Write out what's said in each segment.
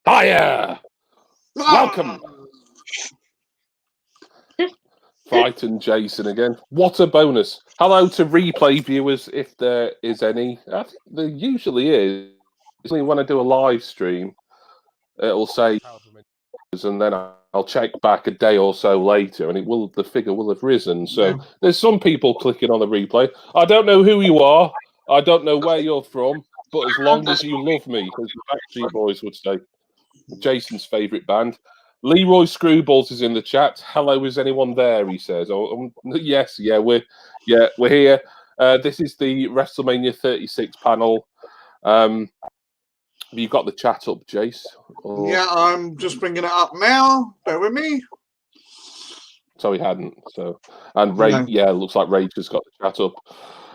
Hiya! Welcome, Fight and Jason again. What a bonus. Hello to replay viewers, if there is any. I think there usually is. When I do a live stream, it'll say, and then I'll check back a day or so later, and the figure will have risen. So there's some people clicking on the replay. I don't know who you are. I don't know where you're from, but as long as you love me, as the Backstreet Boys would say, Jason's favourite band. Leroy Screwballs is in the chat. Hello, is anyone there? He says. Yes, we're here. This is the WrestleMania 36 panel. Have you got the chat up, Jace? Yeah, I'm just bringing it up now. Bear with me. So he hadn't. And Ray, it looks like Rage has got the chat up.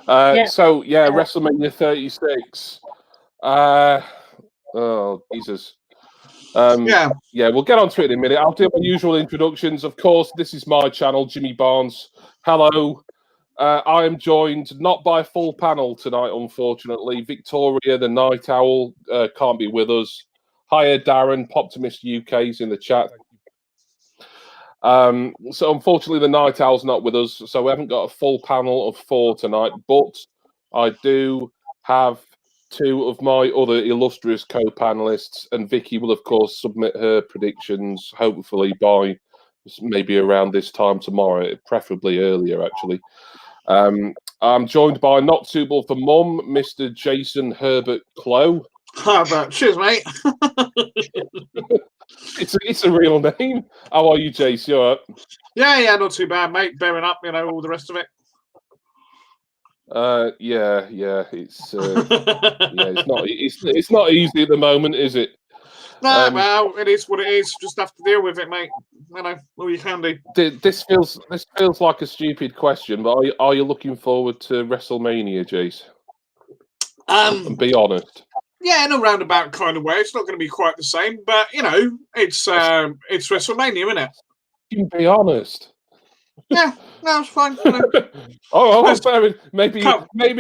WrestleMania 36. Oh Jesus. We'll get on to it in a minute. I'll do my usual introductions. Of course, this is my channel, Jimmy Barnes. Hello. I am joined not by a full panel tonight, unfortunately. Victoria, the Night Owl, can't be with us. Hiya, Darren. Poptimist UK's in the chat. So unfortunately, the Night Owl's not with us, so we haven't got a full panel of 4 tonight. But I do have 2 of my other illustrious co-panelists, and Vicky will, of course, submit her predictions, hopefully by maybe around this time tomorrow, preferably earlier, actually. I'm joined by Not Suitable for Mum, Mr. Jason Herbert Clow. Herbert, cheers, mate. It's a real name. How are you, Jace? You all right? Yeah, not too bad, mate. Bearing up, all the rest of it. It's not easy at the moment, is it? No, well, it is what it is. Just have to deal with it, mate. All you can do. This feels like a stupid question, but are you looking forward to WrestleMania, Jace? And be honest. Yeah, in a roundabout kind of way. It's not going to be quite the same, but it's WrestleMania, isn't it? You can be honest. Yeah, no, it's fine. Maybe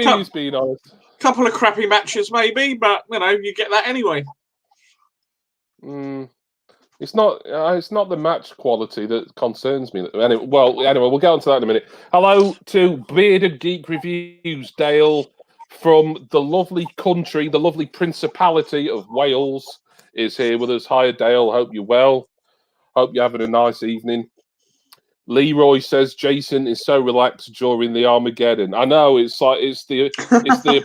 he's being honest. Couple of crappy matches, maybe, but you get that anyway. It's not the match quality that concerns me. Anyway, we'll get on to that in a minute. Hello to Bearded Geek Reviews, Dale from the lovely country, the lovely Principality of Wales is here with us. Hi, Dale. Hope you're well. Hope you're having a nice evening. Leroy says Jason is so relaxed during the Armageddon. I know it's the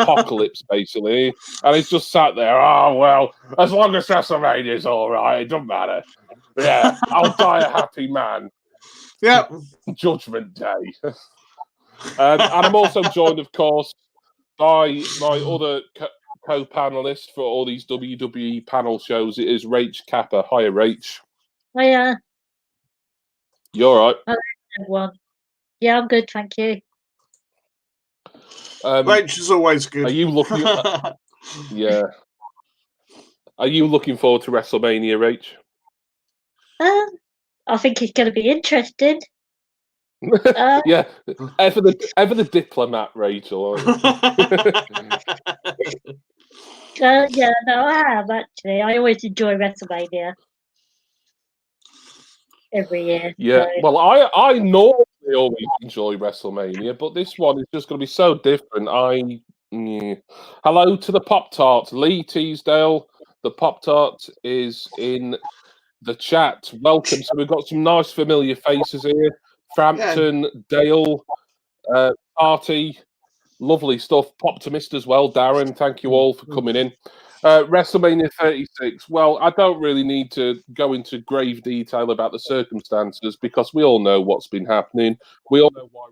apocalypse basically, and he's just sat there. Oh well, as long as WrestleMania's all right, it doesn't matter. Yeah, I'll die a happy man. Yeah, Judgment Day. And I'm also joined, of course, by my other co-panelist for all these WWE panel shows. It is Rach Kappa. Hiya, Rach. Hiya. You all right? Hello, everyone. Yeah, I'm good, thank you. Rach is always good. Are you looking? Yeah. Are you looking forward to WrestleMania, Rach? I think it's going to be interesting. Yeah, ever the diplomat, Rachel. Yeah, no, I have actually. I always enjoy WrestleMania every year. Yeah, so. Well, I normally always enjoy WrestleMania, but this one is just going to be so different. Hello to the Pop-Tart, Lee Teasdale. The Pop-Tart is in the chat. Welcome. So we've got some nice familiar faces here. Frampton, Dale, Party, lovely stuff. Poptimist as well, Darren. Thank you all for coming in. WrestleMania 36. Well, I don't really need to go into grave detail about the circumstances because we all know what's been happening. We all know why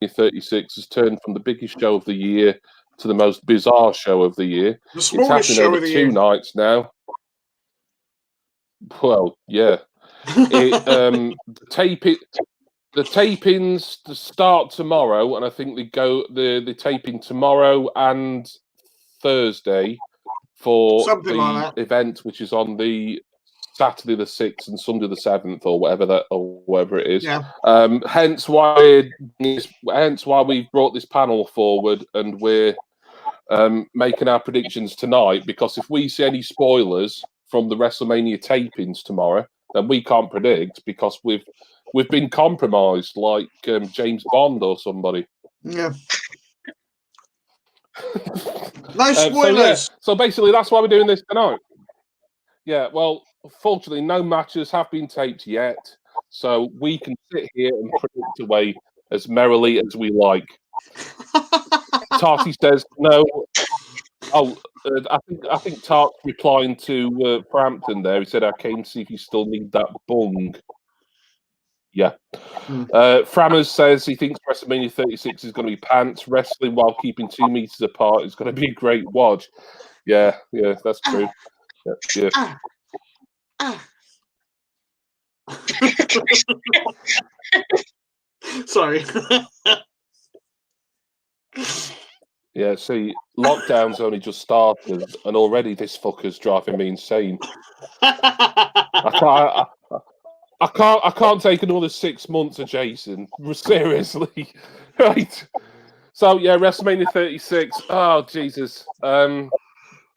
WrestleMania 36 has turned from the biggest show of the year to the most bizarre show of the year. The smallest it's show happening of the over 2 year. nights now. Well, yeah. The tapings start tomorrow, and I think the taping tomorrow and Thursday for Something the like that. event, which is on the Saturday the 6th and Sunday the 7th, or whatever it is. Yeah. Hence why we've brought this panel forward, and we're making our predictions tonight. Because if we see any spoilers from the WrestleMania tapings tomorrow, then we can't predict because we've been compromised like James Bond or somebody. Yeah. No spoilers. So basically, that's why we're doing this tonight. Yeah, well, fortunately, no matches have been taped yet, so we can sit here and predict away as merrily as we like. Tarty says no. Oh, I think Tart's replying to Frampton there. He said, "I came to see if you still need that bung." Yeah. Frammers says he thinks WrestleMania 36 is going to be pants. Wrestling while keeping 2 meters apart is going to be a great watch. Yeah, that's true. Yeah. Sorry. Yeah, see, lockdown's only just started, and already this fucker's driving me insane. I can't take another 6 months of Jason. Seriously, right? So yeah, WrestleMania 36. Oh Jesus. I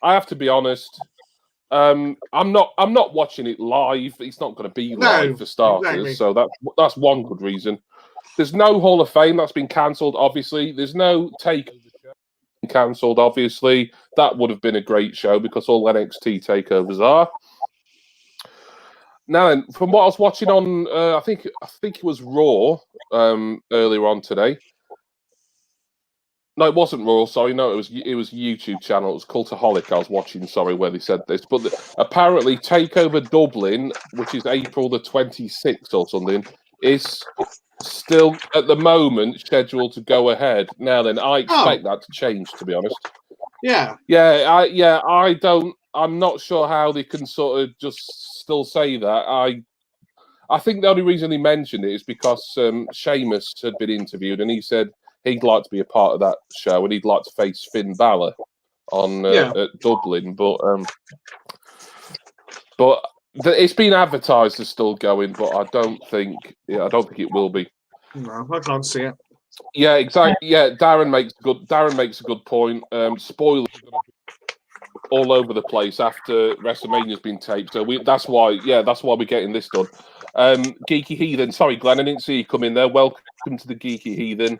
have to be honest. I'm not watching it live. It's not going to be live for starters. Exactly. So that's one good reason. There's no Hall of Fame that's been cancelled. Obviously, there's no takeover cancelled. Obviously, that would have been a great show because all NXT takeovers are. Now, then, from what I was watching on, I think it was Raw earlier on today. No, it wasn't Raw. Sorry, no, it was YouTube channel. It was Cultaholic. I was watching. Sorry, where they said this, but apparently Takeover Dublin, which is April the 26th or something, is still at the moment scheduled to go ahead. Now, then, I expect that to change. To be honest. Yeah. I don't. I'm not sure how they can sort of just still say that. I think the only reason he mentioned it is because Sheamus had been interviewed and he said he'd like to be a part of that show and he'd like to face Finn Balor on at Dublin, but it's been advertised as still going, but I don't think it will be. No, I can't see it. Yeah, exactly. Yeah, Darren makes a good point. Spoilers all over the place after WrestleMania's been taped, so that's why we're getting this done. Geeky Heathen, sorry Glenn, I didn't see you come in there. Welcome to the Geeky Heathen.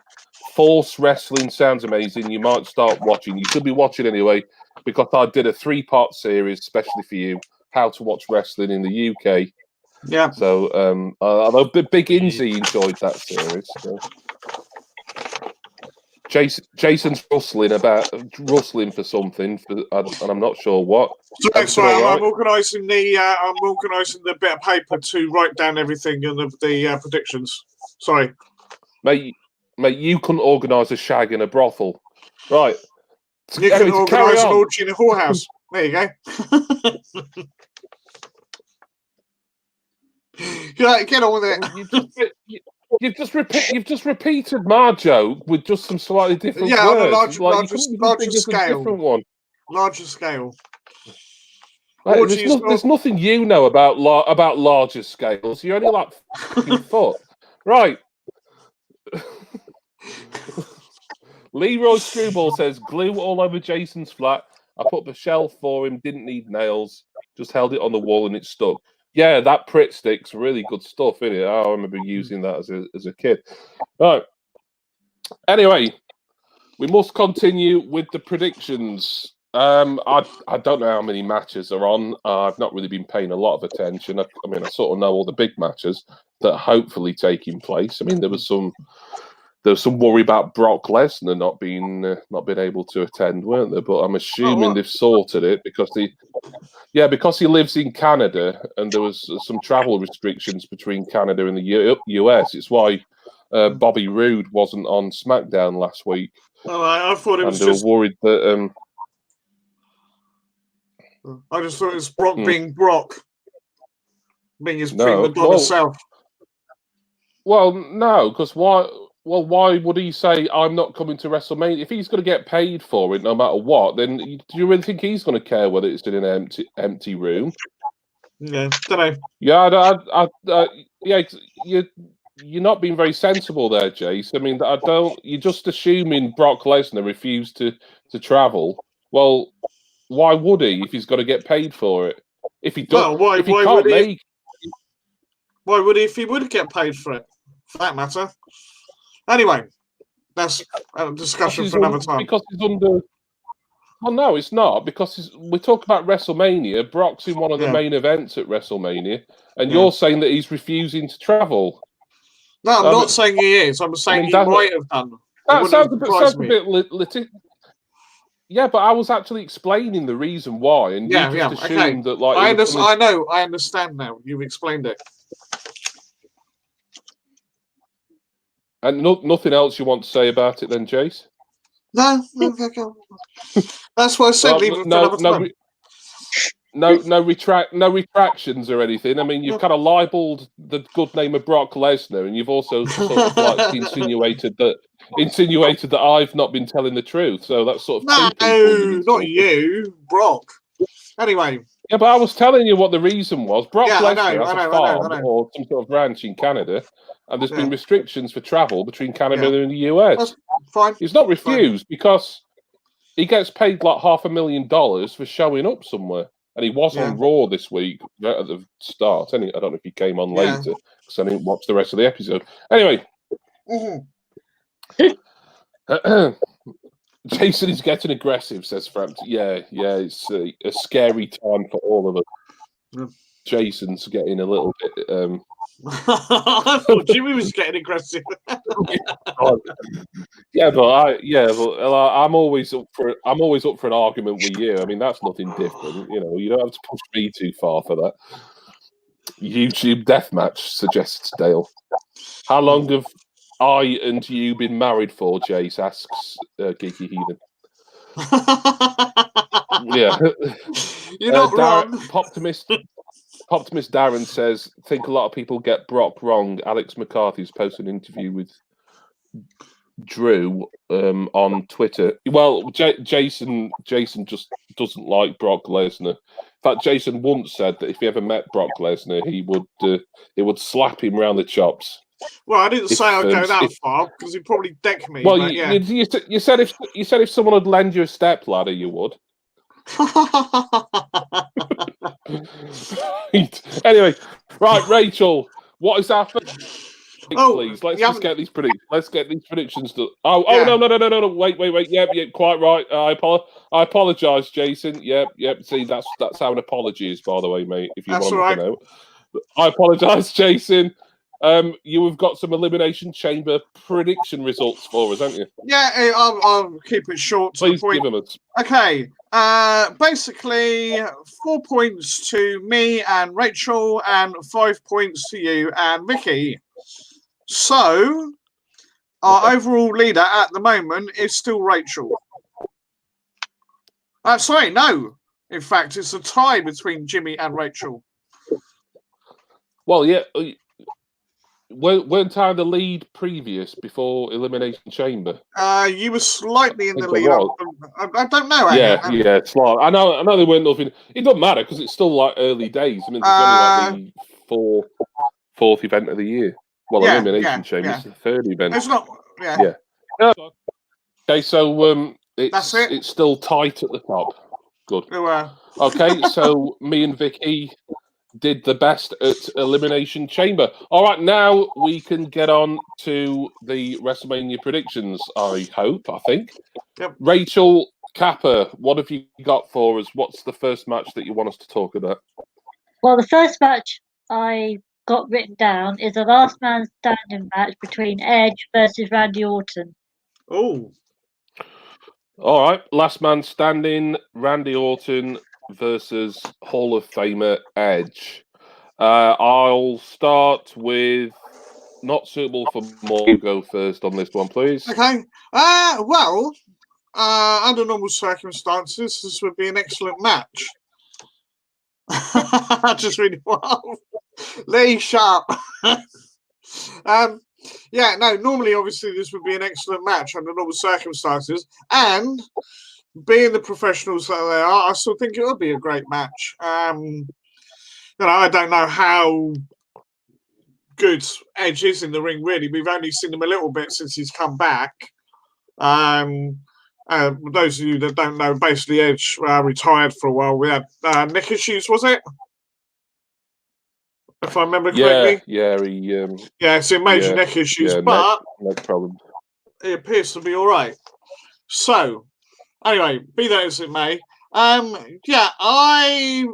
Force Wrestling sounds amazing. You might start watching. You should be watching anyway, because I did a 3-part series especially for you, how to watch wrestling in the UK. Yeah. So I know Big Inzy enjoyed that series. So. Jason's rustling for something, and I'm not sure what. Sorry, I'm organising the bit of paper to write down everything and the predictions. Sorry, mate, you couldn't organise a shag in a brothel, right? You can organise an orgy in a whorehouse. There you go. Get on with it. You've just repeated my joke with just some slightly different words. On a larger scale. Different one. Larger scale. Right, there's nothing you know about larger scales. You're only like fucking foot. Right. Leroy Screwball says, glue all over Jason's flat. I put the shelf for him, didn't need nails, just held it on the wall and it stuck. Yeah, that Pritt stick's really good stuff, isn't it? I remember using that as a kid. Right. Anyway, we must continue with the predictions. I don't know how many matches are on. I've not really been paying a lot of attention. I mean, I sort of know all the big matches that are hopefully taking place. I mean, there was some worry about Brock Lesnar not being able to attend, weren't there? But I'm assuming they've sorted it because he lives in Canada and there was some travel restrictions between Canada and the US. It's why Bobby Roode wasn't on SmackDown last week. Oh, I thought it was just worried that. I just thought it was Brock being Brock, being his prima donna self. Well, no, because why? Well, why would he say I'm not coming to WrestleMania if he's going to get paid for it no matter what? Then do you really think he's going to care whether it's in an empty room? Yeah, don't know. Yeah, you're not being very sensible there, Jace. I mean, you're just assuming Brock Lesnar refused to travel. Well, why would he if he's got to get paid for it? If he does, Well, if he can't make, why would he if he would get paid for it? For that matter. Anyway, that's a discussion for another time. Because he's under. Well, no, it's not, because we talk about WrestleMania. Brock's in one of the main events at WrestleMania, and you're saying that he's refusing to travel. No, I'm not saying he is. I'm saying he might have done. That sounds a bit yeah, but I was actually explaining the reason why, and you just assumed that, like, I understand now. You've explained it. And nothing else you want to say about it, then, Jace? No. That's what I said. No retractions or anything. I mean, you've kind of libelled the good name of Brock Lesnar, and you've also sort of like insinuated that I've not been telling the truth. So that's sort of no, not you, Brock. Anyway. Yeah, but I was telling you what the reason was. Brock Lesnar has a farm or some sort of ranch in Canada, and there's been restrictions for travel between Canada and the US. That's fine. He's not refused because he gets paid like $500,000 for showing up somewhere. And he was on Raw this week right at the start. I don't know if he came on later because I didn't watch the rest of the episode. Anyway. Jason is getting aggressive, says Frank. Yeah, it's a scary time for all of us. Jason's getting a little bit. I thought Jimmy was getting aggressive. I'm always up for an argument with you. I mean, that's nothing different. You know, you don't have to push me too far for that. YouTube deathmatch, suggests Dale. How long have I and you been married for? Jace asks Geeky Heathen. Yeah, you're not wrong. Optimist Darren says, think a lot of people get Brock wrong. Alex McCarthy's posted an interview with Drew on Twitter. Well, Jason just doesn't like Brock Lesnar. In fact, Jason once said that if he ever met Brock Lesnar, he would slap him round the chops. Well, I didn't say I'd go that far because he'd probably deck me. Well, you said if someone would lend you a step ladder, you would. Anyway, right, Rachel, what is our first? Please, let's just get these predictions. Let's get these predictions done. No! Wait. Yep, quite right. I apologise, Jason. Yep. See, that's how an apology is, by the way, mate. If you want to know, I apologise, Jason. You have got some Elimination Chamber prediction results for us, haven't you? Yeah, I'll keep it short. Please give them us. Okay. Basically, 4 points to me and Rachel, and 5 points to you and Vicky. So, our overall leader at the moment is still Rachel. Sorry, no. In fact, it's a tie between Jimmy and Rachel. Well, yeah. Weren't I the lead before Elimination Chamber? You were slightly in the lead. I don't know. Yeah, slight. I know they weren't nothing. It doesn't matter because it's still like early days. I mean, it's only like the fourth event of the year. Well, Elimination Chamber is the third event. It's not. Yeah. Okay, so it's still tight at the top. Good. Okay, so me and Vicky did the best at Elimination Chamber. All right, now we can get on to the WrestleMania predictions, I think. Yep. Rachel Kappa, what have you got for us? What's the first match that you want us to talk about? Well, the first match I got written down is a last man standing match between Edge versus Randy Orton. Oh. All right, last man standing, Randy Orton versus Hall of Famer Edge. I'll start with not suitable for more. You go first on this one, please. Okay. Under normal circumstances, this would be an excellent match. Just really well. Lee Sharp. Normally, obviously, this would be an excellent match under normal circumstances. And being the professionals that they are, I still think it would be a great match. I don't know how good Edge is in the ring, really. We've only seen him a little bit since he's come back. Those of you that don't know, basically Edge retired for a while. We had neck issues, was it? If I remember correctly. So major neck issues, but neck problem. It appears to be all right. So, anyway, be that as it may, I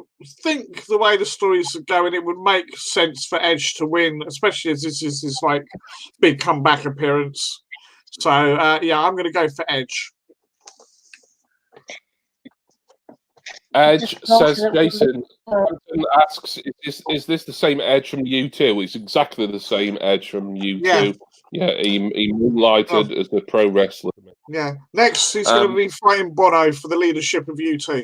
think the way the stories are going, it would make sense for Edge to win, especially as this is his like big comeback appearance. So, I'm going to go for Edge. Edge says, Jason asks, is this the same Edge from U2? It's exactly the same Edge from U2. Yeah, he moonlighted as a pro wrestler. Yeah. Next, he's going to be fighting Bono for the leadership of U2.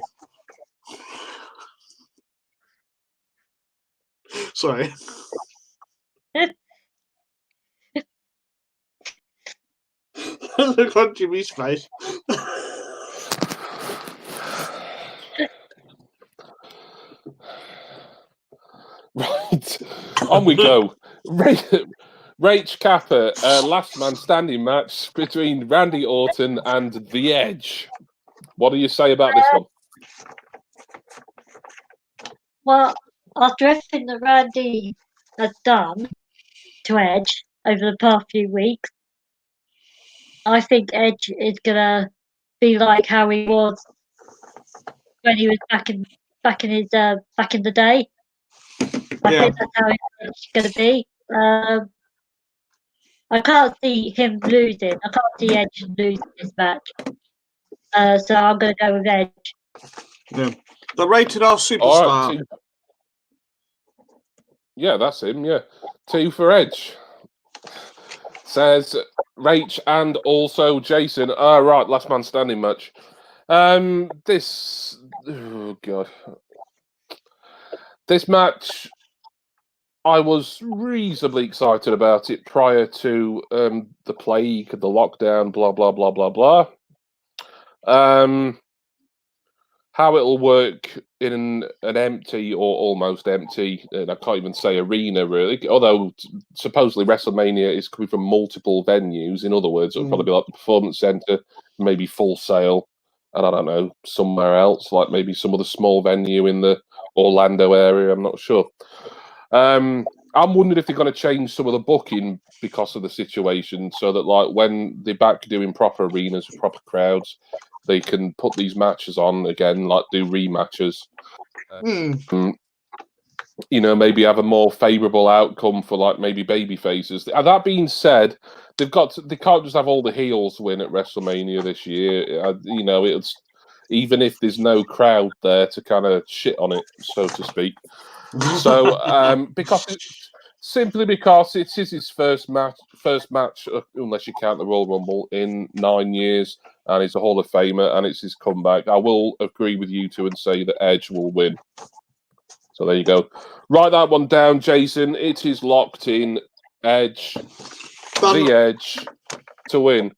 Sorry. Look on Jimmy's face. Right, on we go. Rach Kappa, last man standing match between Randy Orton and The Edge. What do you say about this one? Well, after everything that Randy has done to Edge over the past few weeks, I think Edge is gonna be like how he was when he was back in the day. I think that's how it's gonna be. I can't see him losing. I can't see Edge losing this match. So I'm gonna go with Edge. Yeah. The Rated R Superstar. Right, yeah, that's him. Yeah, 2 for Edge. Says Rach and also Jason. Right, last man standing match. This match, I was reasonably excited about it prior to the plague, the lockdown, blah blah blah blah blah. How it'll work in an empty or almost empty, and I can't even say arena really, although supposedly WrestleMania is coming from multiple venues. In other words, it'll probably be like the Performance Center, maybe Full Sail, and I don't know, somewhere else, like maybe some other small venue in the Orlando area. I'm not sure. I'm wondering if they're going to change some of the booking because of the situation, so that like when they're back doing proper arenas with proper crowds, they can put these matches on again, like do rematches. Maybe have a more favourable outcome for like maybe baby faces. That being said, they can't just have all the heels win at WrestleMania this year. It's even if there's no crowd there to kind of shit on it, so to speak. So simply because it is his first match, unless you count the Royal Rumble, in 9 years, and he's a Hall of Famer, and it's his comeback. I will agree with you two and say that Edge will win. So there you go. Write that one down, Jason. It is locked in. Edge, the Edge, to win.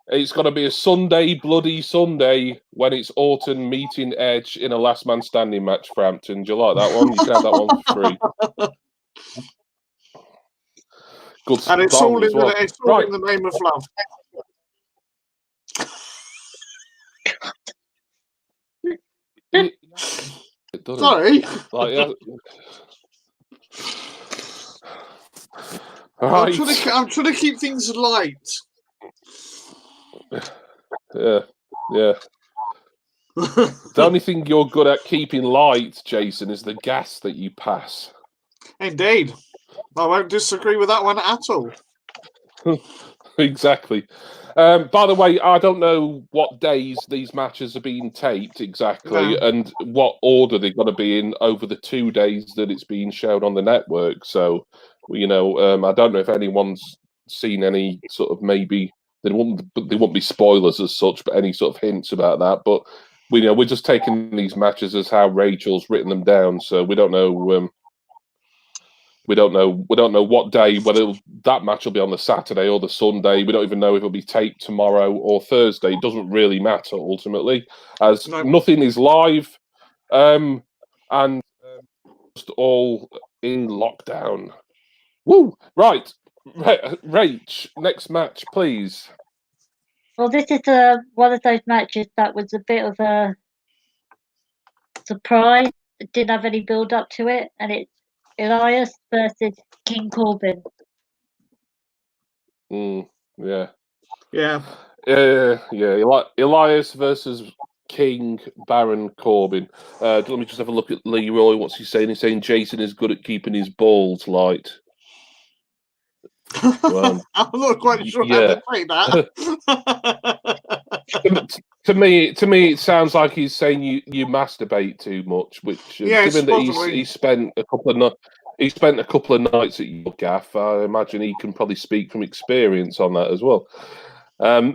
It's going to be a Sunday, bloody Sunday, when it's Orton meeting Edge in a last man standing match, Frampton. Do you like that one? You can have that one for free. Good. And it's all in the name of love. Sorry. Right. I'm trying to keep things light. Yeah. The only thing you're good at keeping light, Jason, is the gas that you pass. Indeed. I won't disagree with that one at all. Exactly. By the way, I don't know what days these matches are being taped exactly, and what order they're going to be in over the 2 days that it's being shown on the network. So, I don't know if anyone's seen any sort of maybe they won't be spoilers as such, but any sort of hints about that. But we're just taking these matches as how Rachel's written them down, so we don't know. We don't know what day, whether that match will be on the Saturday or the Sunday. We don't even know if it'll be taped tomorrow or Thursday. It doesn't really matter ultimately, as nothing is live, and just all in lockdown. Woo! Right, Rach, next match, please. Well, this is one of those matches that was a bit of a surprise. It didn't have any build up to it, and it's Elias versus King Corbin. Yeah. Yeah. Elias versus King Baron Corbin. Let me just have a look at Leroy. What's he saying? He's saying Jason is good at keeping his balls light. I'm not quite sure how to say that. to me, it sounds like he's saying you masturbate too much. Which, given that he spent a couple of nights at your gaff, I imagine he can probably speak from experience on that as well.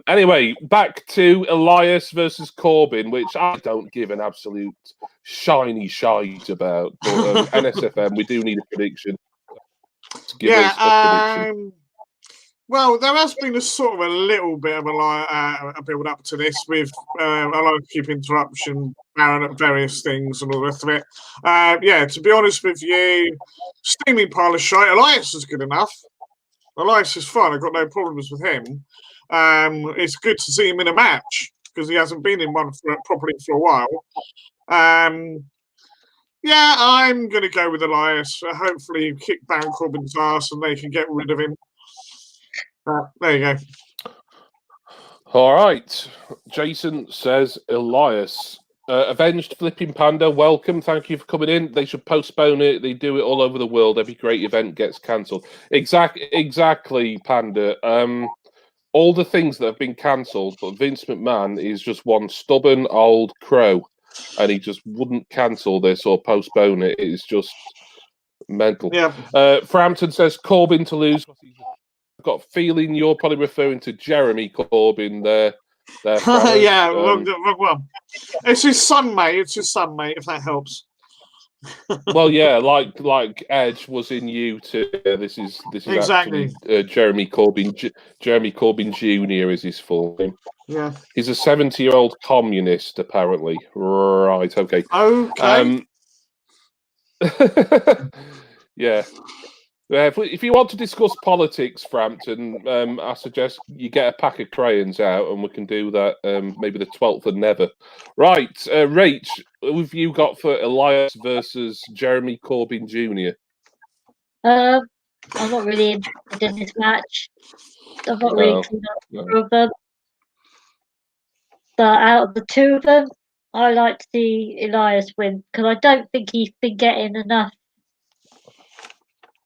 Anyway, back to Elias versus Corbin, which I don't give an absolute shiny shite about. But NSFM, we do need a prediction. Give us a prediction. Well, there has been a sort of a little bit of a build up to this with a lot of keep interruption, Baron at various things and all the rest of it. To be honest with you, steaming pile of shite. Elias is good enough. Elias is fine. I've got no problems with him. It's good to see him in a match because he hasn't been in one properly for a while. I'm going to go with Elias. Hopefully, kick Baron Corbin's ass and they can get rid of him. There you go. All right. Jason says Elias. Avenged Flipping Panda, welcome. Thank you for coming in. They should postpone it. They do it all over the world. Every great event gets cancelled. Exactly, Panda. All the things that have been cancelled, but Vince McMahon is just one stubborn old crow, and he just wouldn't cancel this or postpone it. It's just mental. Yeah. Frampton says Corbin to lose. I've got a feeling you're probably referring to Jeremy Corbyn there. Yeah, well, it's his son, mate. It's his son, mate. If that helps. Well, yeah, like Edge was in U2. This is exactly actually Jeremy Corbyn. Jeremy Corbyn Jr. is his full name. Yeah, he's a 70-year-old communist, apparently. Right? Okay. Okay. Yeah. If you want to discuss politics, Frampton, I suggest you get a pack of crayons out and we can do that maybe the 12th of never. Right, Rach, who have you got for Elias versus Jeremy Corbyn Jr.? I'm not really interested in this match. I'm not really keen on either of them. But out of the two of them, I like to see Elias win because I don't think he's been getting enough.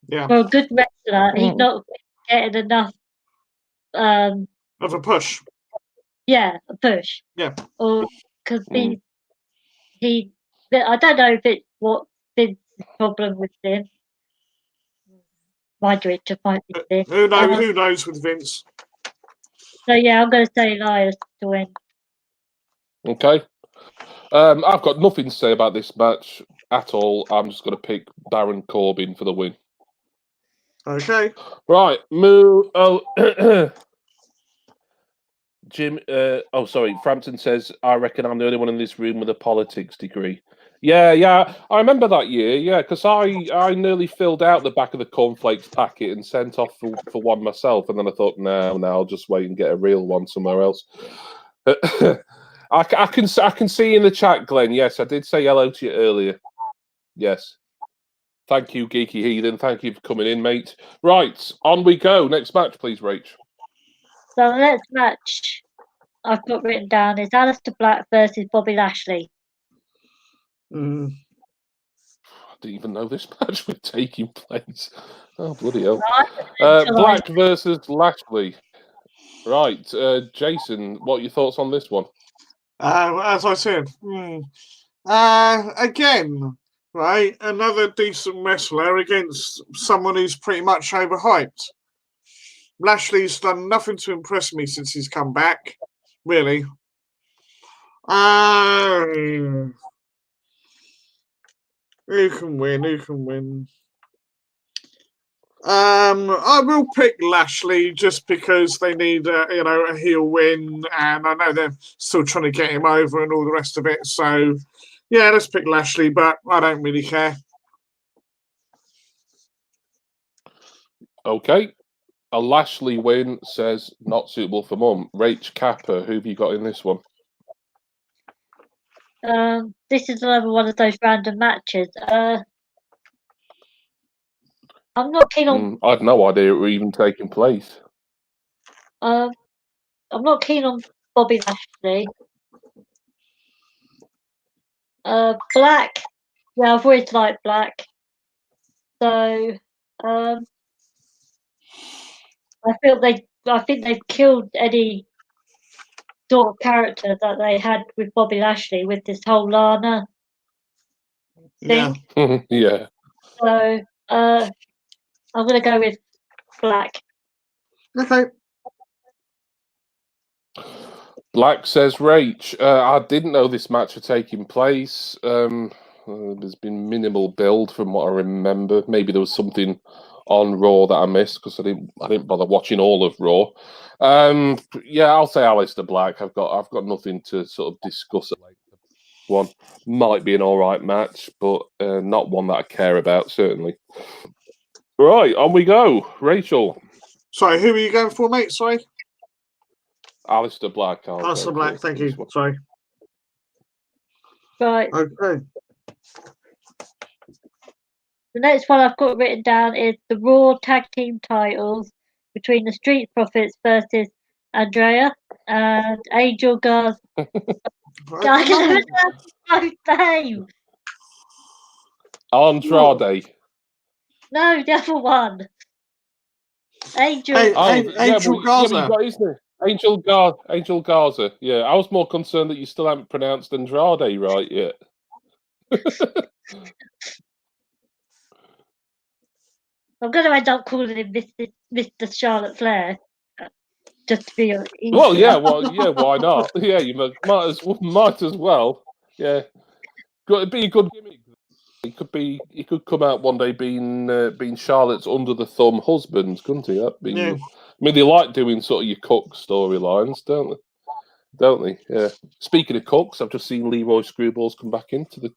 Yeah. For a good wrestler, he's not getting enough of a push. Yeah, a push. Yeah. Or because I don't know if it's what Vince's problem with him. My director might be this. Who knows with Vince? So yeah, I'm going to say Elias to win. Okay. I've got nothing to say about this match at all. I'm just going to pick Baron Corbin for the win. Okay. Right. Jim. Frampton says, I reckon I'm the only one in this room with a politics degree. Yeah. I remember that year. Yeah, because I nearly filled out the back of the cornflakes packet and sent off for one myself, and then I thought, no, I'll just wait and get a real one somewhere else. I can see in the chat, Glenn. Yes, I did say hello to you earlier. Yes. Thank you, Geeky Heathen. Thank you for coming in, mate. Right, on we go. Next match, please, Rach. So the next match I've got written down is Aleister Black versus Bobby Lashley. I didn't even know this match was taking place. Oh, bloody hell. Black versus Lashley. Right, Jason, what are your thoughts on this one? As I said, again, right, another decent wrestler against someone who's pretty much overhyped. Lashley's done nothing to impress me since he's come back, really. Who can win? I will pick Lashley just because they need a heel win, and I know they're still trying to get him over and all the rest of it. So, yeah, let's pick Lashley, but I don't really care. Okay. A Lashley win says not suitable for Mum. Rach Kappa, who have you got in this one? This is another one of those random matches. I'm not keen on. I had no idea it were even taking place. I'm not keen on Bobby Lashley. Black. Yeah, I've always liked Black. So, I think they've killed any sort of character that they had with Bobby Lashley with this whole Lana thing. Yeah. So, I'm gonna go with Black. Okay. Black says, Rach, I didn't know this match had taken place. There's been minimal build from what I remember. Maybe there was something on Raw that I missed because I didn't bother watching all of Raw. Yeah, I'll say Aleister Black. I've got nothing to sort of discuss. One might be an all right match, but not one that I care about, certainly. Right, on we go. Rachel. Sorry, who are you going for, mate? Sorry. Aleister Black. Aleister Black, thank you. Sorry. Right. Okay. The next one I've got written down is the Raw Tag Team titles between the Street Profits versus Andrea and Angel Garza. I can never both name. Andrade. No, the other one. Angel. Angel Garza. Yeah, but isn't it? Angel Garza. Yeah, I was more concerned that you still haven't pronounced Andrade right yet. I'm going to end up calling him Mr. Charlotte Flair, just to be easier. Well, yeah, why not? Yeah, you might as well. Yeah, it'd be a good gimmick. He could come out one day being Charlotte's under the thumb husband, couldn't he? That'd be. Yeah. I mean, they like doing sort of your cook storylines, don't they? Don't they? Yeah. Speaking of cooks, I've just seen Leroy Screwballs come back into the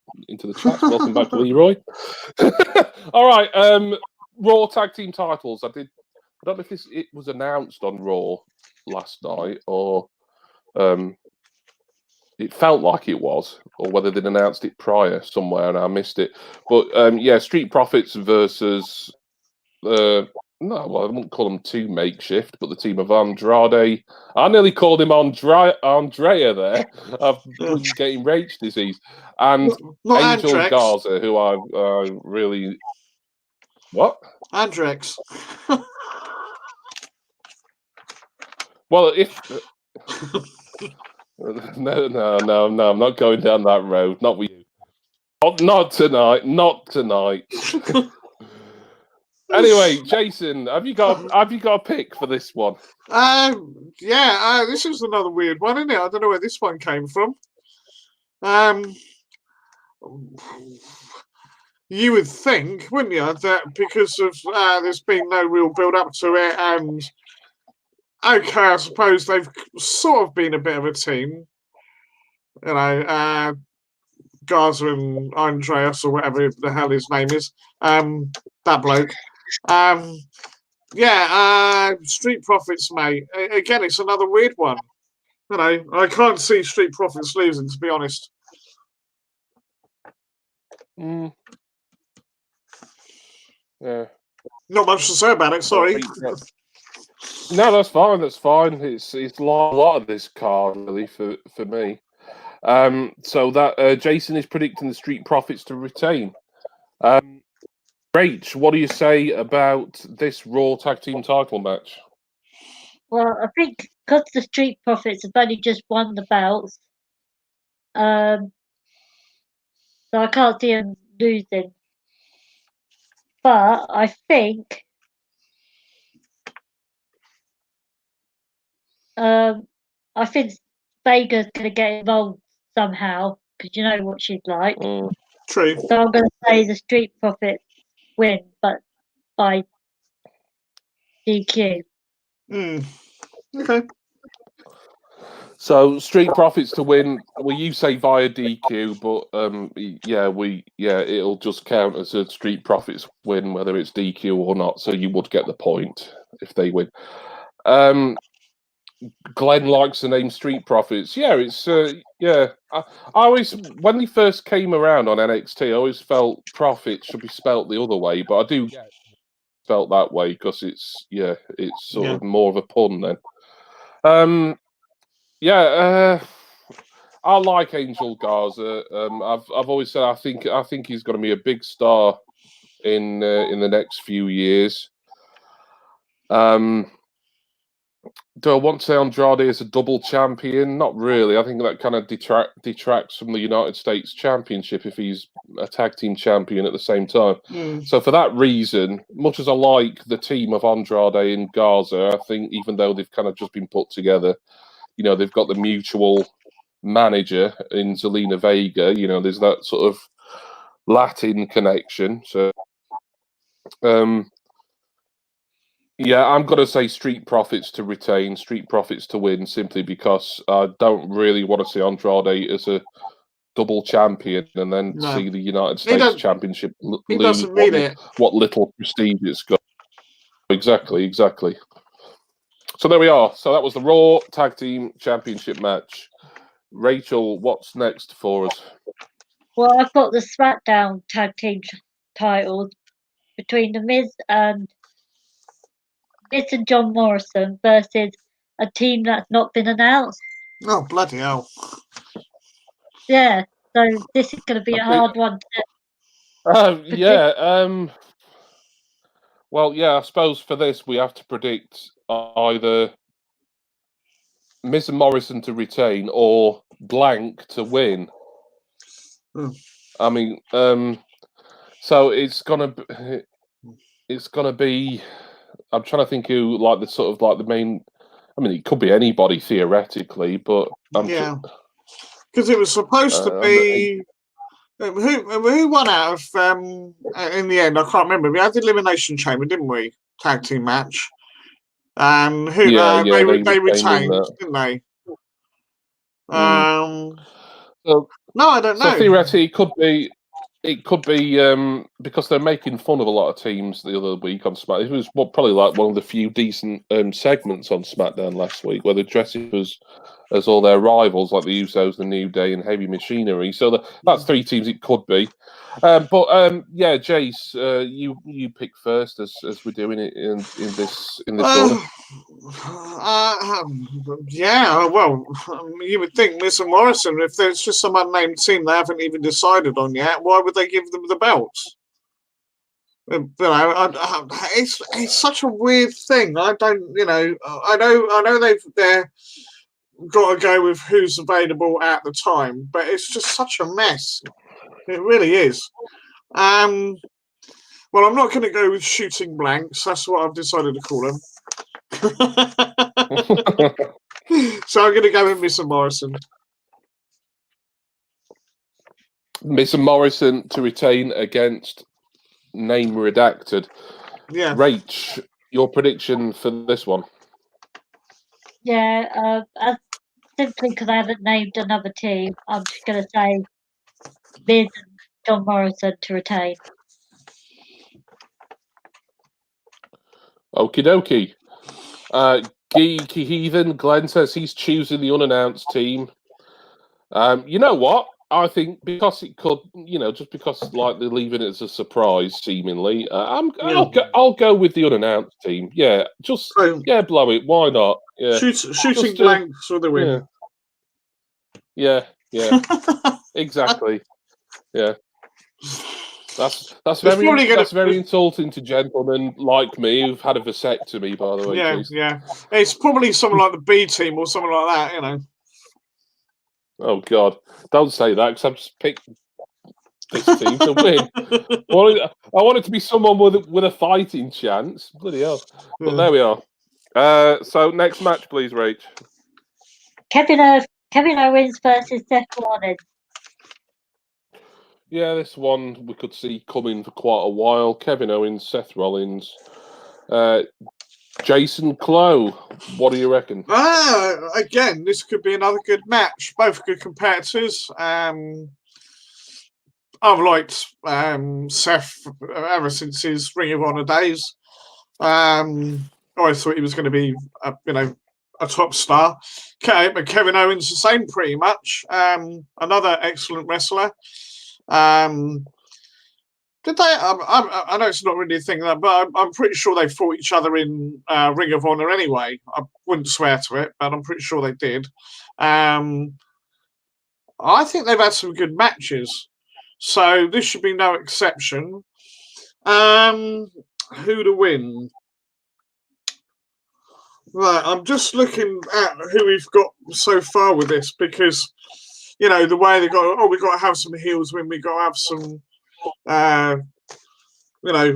chat. Welcome back, Leroy. All right. Raw tag team titles. I don't know if it was announced on Raw last night or it felt like it was, or whether they'd announced it prior somewhere and I missed it. But yeah, Street Profits versus no, well, I wouldn't call them two makeshift, but the team of Andrade. I nearly called him Andrea there. I'm getting rage disease. And not Angel Andrex. Garza, who I really... What? Andrex. Well, if... No, I'm not going down that road. Not with you. Not tonight. Anyway, Jason, have you got a pick for this one? This is another weird one, isn't it? I don't know where this one came from. You would think, wouldn't you, that because of there's been no real build up to it, and okay, I suppose they've sort of been a bit of a team, you know, Garza and Andreas or whatever the hell his name is, that bloke. Street Profits, mate. Again, it's another weird one. You know, I can't see Street Profits losing, to be honest. Yeah. Not much to say about it. Sorry. No, that's fine. That's fine. It's a lot of this card really for me. So that Jason is predicting the Street Profits to retain. Rach, what do you say about this Raw Tag Team title match? Well, I think because the Street Profits have only just won the belts, so I can't see them losing. But I think Vega's going to get involved somehow because you know what she's like. True. So I'm going to say the Street Profits win, but by DQ. Okay. So Street Profits to win. Well, you say via DQ, but it'll just count as a Street Profits win, whether it's DQ or not. So you would get the point. if they win. Glenn likes the name Street Profits. Yeah, it's yeah. I always, when they first came around on NXT, I always felt Profits should be spelt the other way, but I do get spelt that way because it's sort of more of a pun then. I like Angel Garza. I've always said I think he's going to be a big star in the next few years. Do I want to say Andrade is a double champion? Not really. I think that kind of detracts from the United States Championship if he's a tag team champion at the same time. So for that reason, much as I like the team of Andrade and Garza, I think even though they've kind of just been put together, they've got the mutual manager in Zelina Vega. There's that sort of Latin connection. So yeah, I'm going to say Street Profits to retain, Street Profits to win, simply because I don't really want to see Andrade as a double champion and then see the United States Championship lose what little prestige it's got. Exactly. So there we are. So that was the Raw Tag Team Championship match. Rachel, what's next for us? Well, I've got the SmackDown Tag Team titles between The Miz and John Morrison versus a team that's not been announced. Oh, bloody hell. Yeah, so this is going to be a hard one to... Well, yeah, I suppose for this we have to predict either Miz and Morrison to retain or blank to win. I mean, so it's gonna be. I'm trying to think who the main. I mean, it could be anybody theoretically, but because it was supposed to be. Who won out of in the end? I can't remember. We had the Elimination Chamber, didn't we? Tag team match. And who they retained, didn't they? No, I don't know. So theoretically, it could be because they're making fun of a lot of teams the other week on SmackDown. It was probably like one of the few decent segments on SmackDown last week, where the dressing was as all their rivals, like the Usos, the New Day, and Heavy Machinery. So that's three teams it could be. But Jace, you pick first as we're doing it in this order. Well, you would think Miz and Morrison, if there's just some unnamed team they haven't even decided on yet, why would they give them the belts? It's such a weird thing. I don't, I know they're got to go with who's available at the time, but it's just such a mess. It really is. Well, I'm not going to go with shooting blanks. That's what I've decided to call them. So I'm going to go with Miz and Morrison. Miz and Morrison to retain against name redacted. Yeah. Rach, your prediction for this one? Yeah, simply because I haven't named another team, I'm just going to say Miz and John Morrison to retain. Okie dokie. Geeky Heathen, Glenn says he's choosing the unannounced team. You know what? I think because it could, just because like they're leaving it as a surprise, seemingly, I'll go with the unannounced team. Yeah, just blow it. Why not? Yeah, shooting blanks for the win. Yeah, exactly. Yeah. That's very insulting to gentlemen like me who've had a vasectomy, by the way. Yeah. It's probably something like the B team or something like that, Oh God! Don't say that because I've just picked this team to win. I want it to be someone with a fighting chance. Bloody hell! But there we are. So next match, please, Rach. Kevin Owens versus Seth Rollins. Yeah, this one we could see coming for quite a while. Kevin Owens, Seth Rollins, Jason Clow. What do you reckon? Again, this could be another good match. Both good competitors. I've liked Seth ever since his Ring of Honor days. always thought he was going to be, a top star. Kevin Owens the same, pretty much. Another excellent wrestler. Did they? I know it's not really a thing, but I'm pretty sure they fought each other in Ring of Honor anyway. I wouldn't swear to it, but I'm pretty sure they did. I think they've had some good matches, so this should be no exception. Who to win? Right, I'm just looking at who we've got so far with this because, the way they got. We've got to have some heels win. We've got to have some.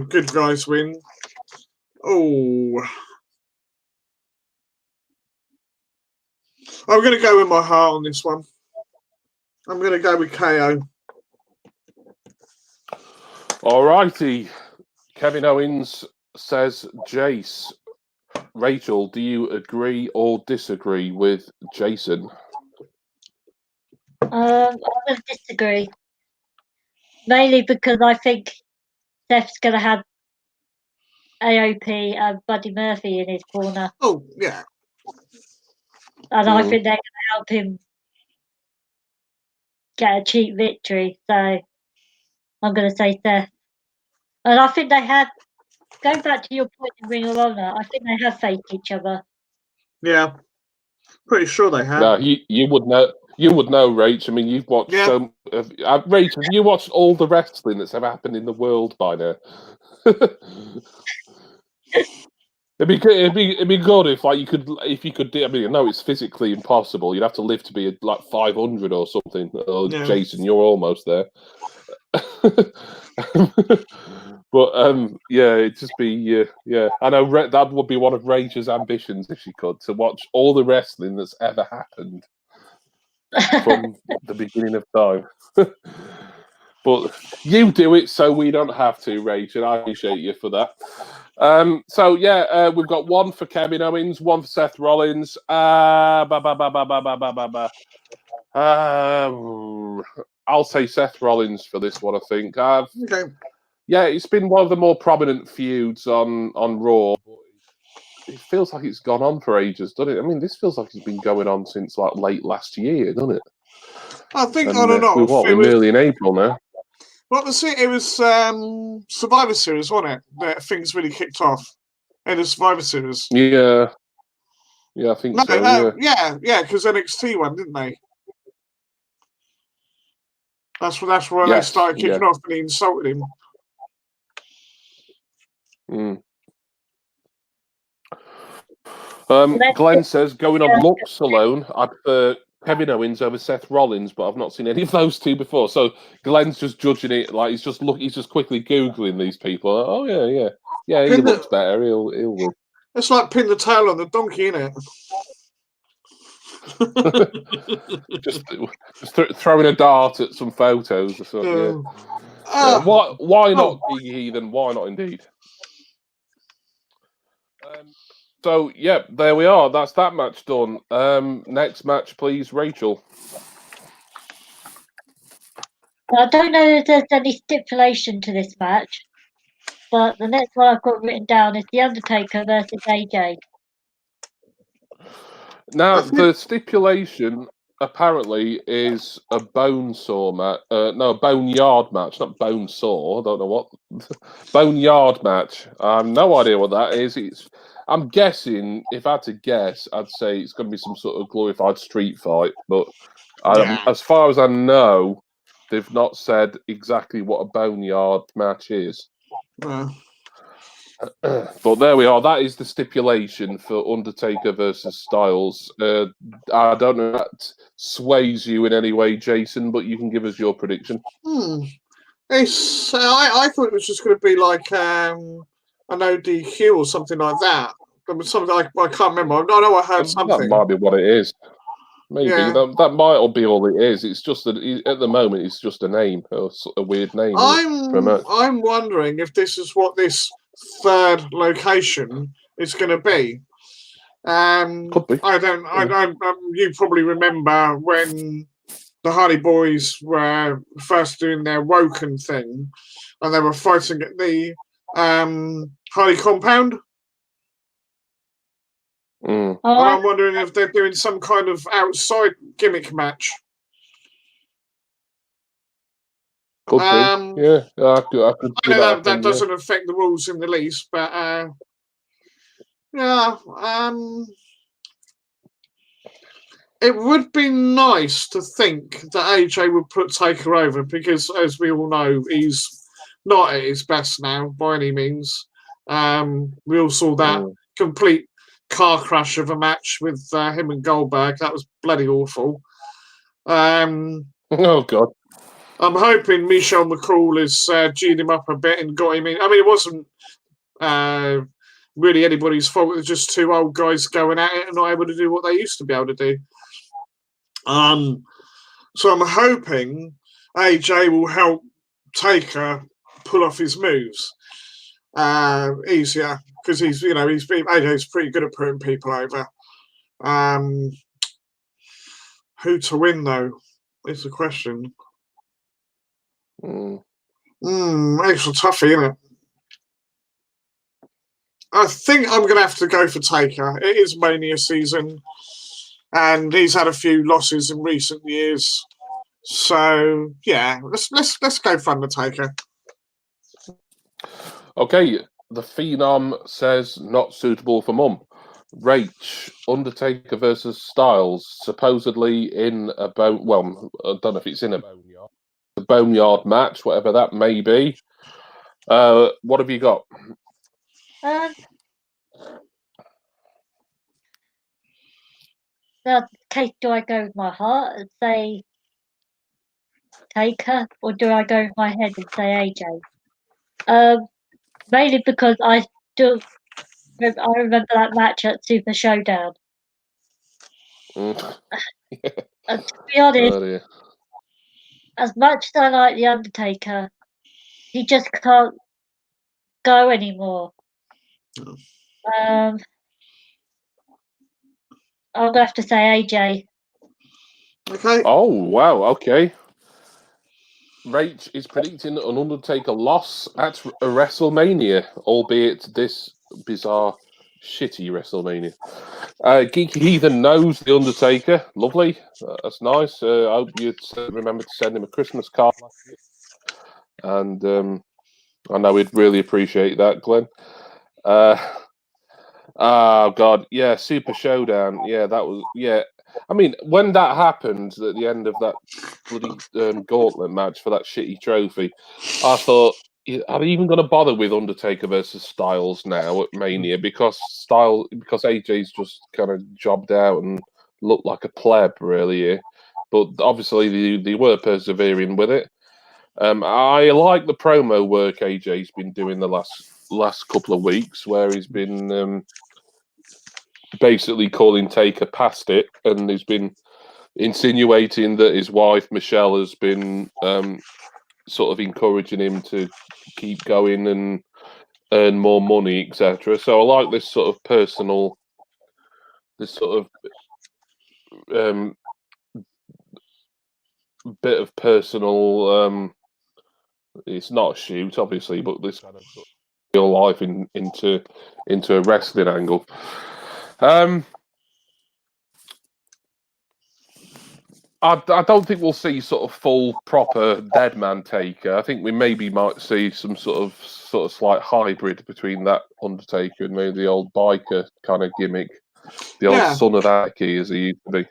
Good guys win. Oh, I'm going to go with my heart on this one. I'm going to go with KO. All righty. Kevin Owens says Jace. Rachel, do you agree or disagree with Jason? I would disagree. Mainly because I think Seth's going to have AOP and Buddy Murphy in his corner. Oh, yeah. And I think they're going to help him get a cheap victory. So I'm going to say Seth. And I think they have, going back to your point in Ring of Honor, I think they have faced each other. Yeah. Pretty sure they have. No, you would know. You would know, Rach. I mean, you've watched some. Rach, have you watched all the wrestling that's ever happened in the world by now? It'd be good if you could do. I mean, I know it's physically impossible. You'd have to live to be like 500 or something. Oh, yeah. Jason, you're almost there. But it'd just be I know that would be one of Rachel's ambitions if she could, to watch all the wrestling that's ever happened from the beginning of time. But you do it so we don't have to, Rachel. I appreciate you for that. We've got one for Kevin Owens, one for Seth Rollins. I'll say Seth Rollins for this one, I think. Okay. Yeah, it's been one of the more prominent feuds on Raw. It feels like it's gone on for ages, doesn't it? I mean, this feels like it's been going on since like late last year, doesn't it? I think on and off. We're nearly in April now. What was it? It was Survivor Series, wasn't it? That things really kicked off in the Survivor Series. Yeah, I think so. Yeah, because NXT won, didn't they? That's where they started kicking off, and he insulted him. Glenn says, going on looks alone, I'd prefer Kevin Owens over Seth Rollins, but I've not seen any of those two before. So Glenn's just judging it like he's just quickly googling these people. Oh yeah, he looks better. He'll win. It's like pin the tail on the donkey, isn't it? just throwing a dart at some photos or something. Why not, Heathen? Why not, indeed? So, there we are. That's that match done. Next match, please, Rachel. I don't know if there's any stipulation to this match, but the next one I've got written down is The Undertaker versus AJ. Now, the stipulation apparently is a boneyard match, not bone saw. I don't know what boneyard match. I have no idea what that is. I'm guessing, if I had to guess, I'd say it's going to be some sort of glorified street fight. But as far as I know, they've not said exactly what a boneyard match is. But there we are. That is the stipulation for Undertaker versus Styles. I don't know if that sways you in any way, Jason, but you can give us your prediction. I thought it was just going to be like an ODQ or something like that. Something I can't remember. I know I heard something. That might be what it is. Maybe that might be all it is. It's just that at the moment it's just a name, a weird name. I'm wondering if this is what this third location is going to be. Could be. You probably remember when the Hardy Boys were first doing their Woken thing, and they were fighting at the Hardy compound. Mm. Oh, And I'm wondering if they're doing some kind of outside gimmick match. Could be. Yeah, I could I see know that that happening, doesn't affect the rules in the least, but yeah, it would be nice to think that AJ would put Taker over because, as we all know, he's not at his best now by any means. We all saw that complete car crash of a match with him and Goldberg. That was bloody awful. Oh, God. I'm hoping Michelle McCool has G'd him up a bit and got him in. I mean, it wasn't really anybody's fault. It was just two old guys going at it and not able to do what they used to be able to do. So I'm hoping AJ will help Taker pull off his moves easier because AJ's pretty good at putting people over. Who to win though is the question. Extra toughie, isn't it? I think I'm going to have to go for Taker. It is Mania season, and he's had a few losses in recent years. So yeah, let's go for Undertaker. Okay, the Phenom says not suitable for mum. Rach, Undertaker versus Styles, supposedly in a I don't know if it's in a boneyard match, whatever that may be. What have you got? Now, Kate, do I go with my heart and say Taker, or do I go with my head and say AJ? Mainly because I remember that match at Super Showdown. And to be honest, as much as I like The Undertaker, he just can't go anymore. I'm going to have to say AJ. Okay. Oh, wow, okay. Rach is predicting an Undertaker loss at a WrestleMania, albeit this bizarre, shitty WrestleMania. Geeky Heathen knows the Undertaker. Lovely. That's nice. I hope you remember to send him a Christmas card. And I know he'd really appreciate that, Glenn. Oh, God. Yeah, Super Showdown. Yeah, that was... Yeah. I mean, when that happened at the end of that bloody gauntlet match for that shitty trophy, I thought, are they even going to bother with Undertaker versus Styles now at Mania? Because AJ's just kind of jobbed out and looked like a pleb, really. Here. But obviously, they were persevering with it. I like the promo work AJ's been doing the last couple of weeks, where he's been basically calling Taker past it, and he's been insinuating that his wife Michelle has been sort of encouraging him to keep going and earn more money, etc. So I like this sort of personal, bit of personal. It's not a shoot, obviously, but this kind of sort of real life into a wrestling angle. I don't think we'll see sort of full proper dead man Taker. I think we maybe might see some sort of slight hybrid between that Undertaker and maybe the old biker kind of gimmick, the old son of Anarchy as he used to be.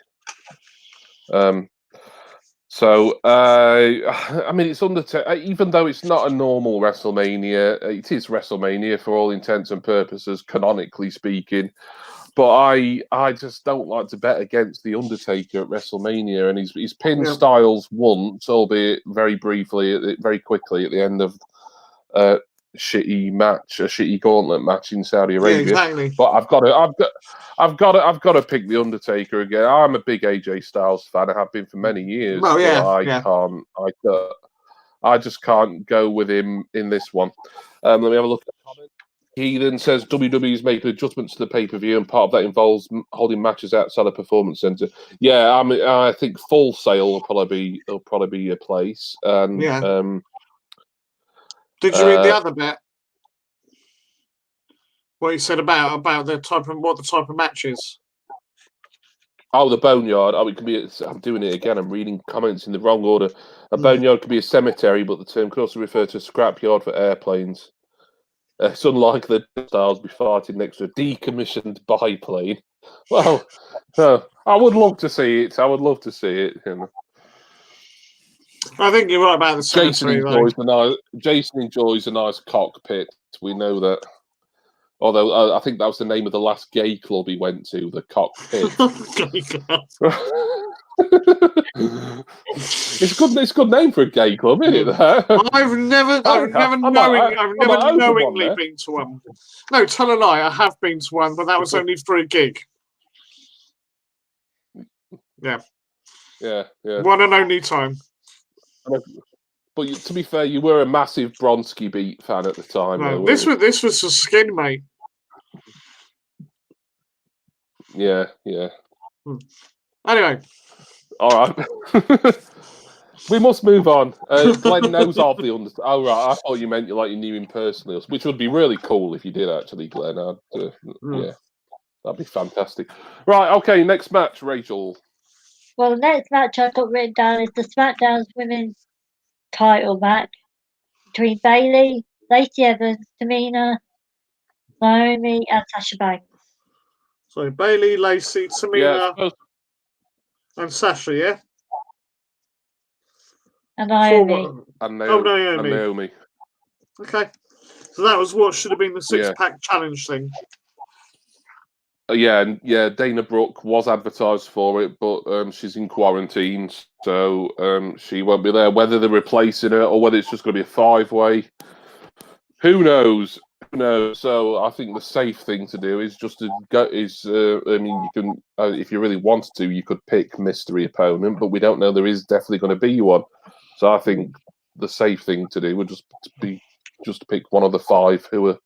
I mean, it's Undertaker. Even though it's not a normal WrestleMania, it is WrestleMania for all intents and purposes, canonically speaking. But I just don't like to bet against the Undertaker at WrestleMania, and he's pinned Styles once, albeit very briefly, very quickly at the end of a shitty gauntlet match in Saudi Arabia. Yeah, exactly. But I've got to pick the Undertaker again. I'm a big AJ Styles fan. I have been for many years. Well, yeah, but I just can't go with him in this one. Let me have a look at the comments. He then says WWE is making adjustments to the pay-per-view, and part of that involves holding matches outside the performance center. Yeah, I mean, I think Full Sail will probably be a place. And did you read the other bit? what you said about the type of match is. Oh, the boneyard. Oh, it could be. I'm doing it again. I'm reading comments in the wrong order. A boneyard could be a cemetery, but the term could also refer to a scrapyard for airplanes. It's unlike the styles be farted next to a decommissioned biplane. Well, I would love to see it. I would love to see it. You know. I think you're right about the cemetery. Jason enjoys a nice cockpit. We know that. Although I think that was the name of the last gay club he went to, the Cockpit. It's a good name for a gay club, isn't it? I've never knowingly been to one. No, tell a lie. I have been to one, but that was only for a gig. Yeah. One and only time. But to be fair, you were a massive Bronski Beat fan at the time. No, this was for skin, mate. Yeah. Anyway. All right. We must move on. Glenn knows of the understand. Oh, right. I thought you meant you knew him personally, which would be really cool if you did, actually, Glenn. Yeah, that'd be fantastic. Right, okay, next match, Rachel. Well, the next match I've got written down is the SmackDown's Women's title match between Bayley, Lacey Evans, Tamina, Naomi, and Sasha Banks. So Bayley, Lacey, Tamina, and Sasha, yeah? And Naomi. And Naomi. Okay. So that was what should have been the six-pack challenge thing. Yeah, Dana Brooke was advertised for it, but she's in quarantine, so she won't be there. Whether they're replacing her or whether it's just going to be a 5-way, who knows? So I think the safe thing to do is just to go. You can, if you really wanted to, you could pick mystery opponent, but we don't know. There is definitely going to be one. So I think the safe thing to do would just to pick one of the 5 who are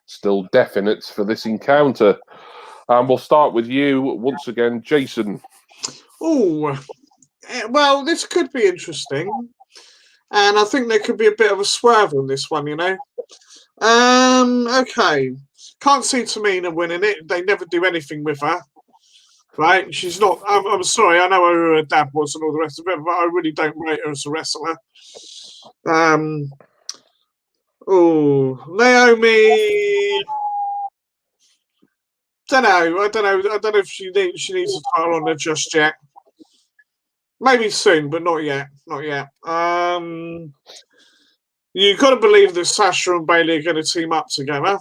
still definites for this encounter. And we'll start with you once again, Jason. Oh, well, this could be interesting. And I think there could be a bit of a swerve on this one, you know. Okay. Can't see Tamina winning it. They never do anything with her. Right? She's not... I'm sorry, I know who her dad was and all the rest of it, but I really don't rate her as a wrestler. Naomi... I don't know if she needs a title on her just yet. Maybe soon, but not yet. You've got to believe that Sasha and Bayley are going to team up together.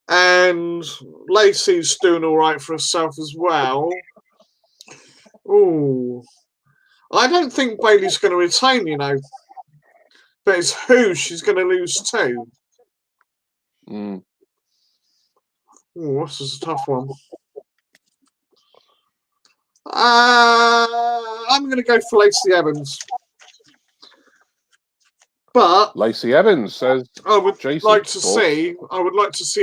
And Lacey's doing all right for herself as well. Ooh. I don't think Bayley's going to retain, you know. But it's who she's going to lose to. Mm. Ooh, this is a tough one. I'm going to go for Lacey Evans. But Lacey Evans says I would like to see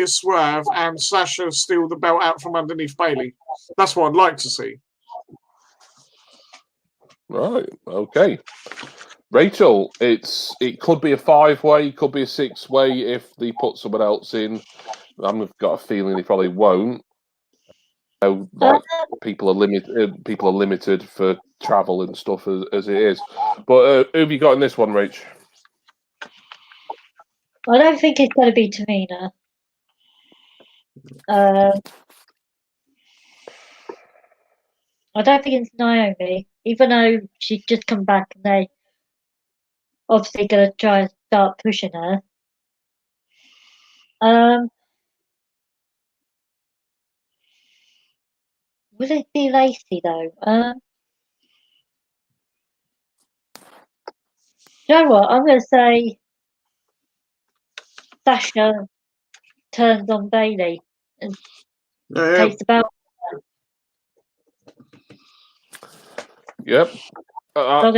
a swerve and Sasha steal the belt out from underneath Bayley. That's what I'd like to see. Right. Okay. Rachel, it could be a 5-way, could be a 6-way if they put someone else in. I've got a feeling they probably won't. People are limited for travel and stuff as it is. But who have you got in this one, Rach? I don't think it's going to be Tamina. I don't think it's Naomi, even though she's just come back and they obviously going to try and start pushing her. Would it be Lacey though? You know what? I'm going to say Sasha turns on Bayley and takes the belt. Yep, that's a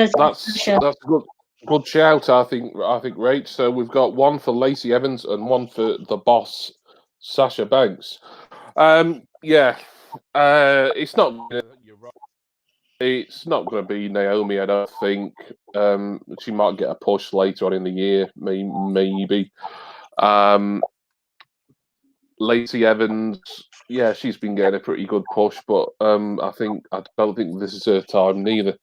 good shout. I think Rach. So we've got one for Lacey Evans and one for the boss, Sasha Banks. It's not. You're right. It's not going to be Naomi. I don't think. She might get a push later on in the year, maybe. Lacey Evans, yeah, she's been getting a pretty good push, but I don't think this is her time neither.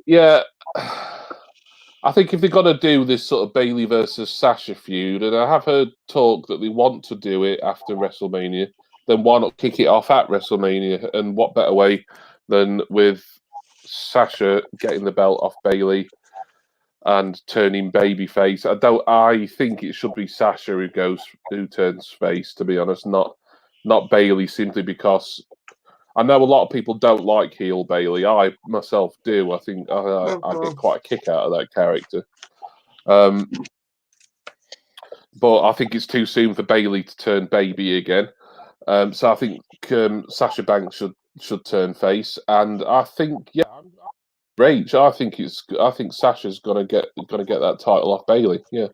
Yeah, I think if they're gonna do this sort of Bailey versus Sasha feud, and I have heard talk that they want to do it after WrestleMania, then why not kick it off at WrestleMania? And what better way than with Sasha getting the belt off Bailey and turning babyface? I think it should be Sasha who turns face, to be honest, not Bailey, simply because I know a lot of people don't like heel Bailey. I myself do. I think I get quite a kick out of that character. But I think it's too soon for Bailey to turn baby again. So I think Sasha Banks should turn face, and I think Rage. I think Sasha's gonna get that title off Bailey. Yeah.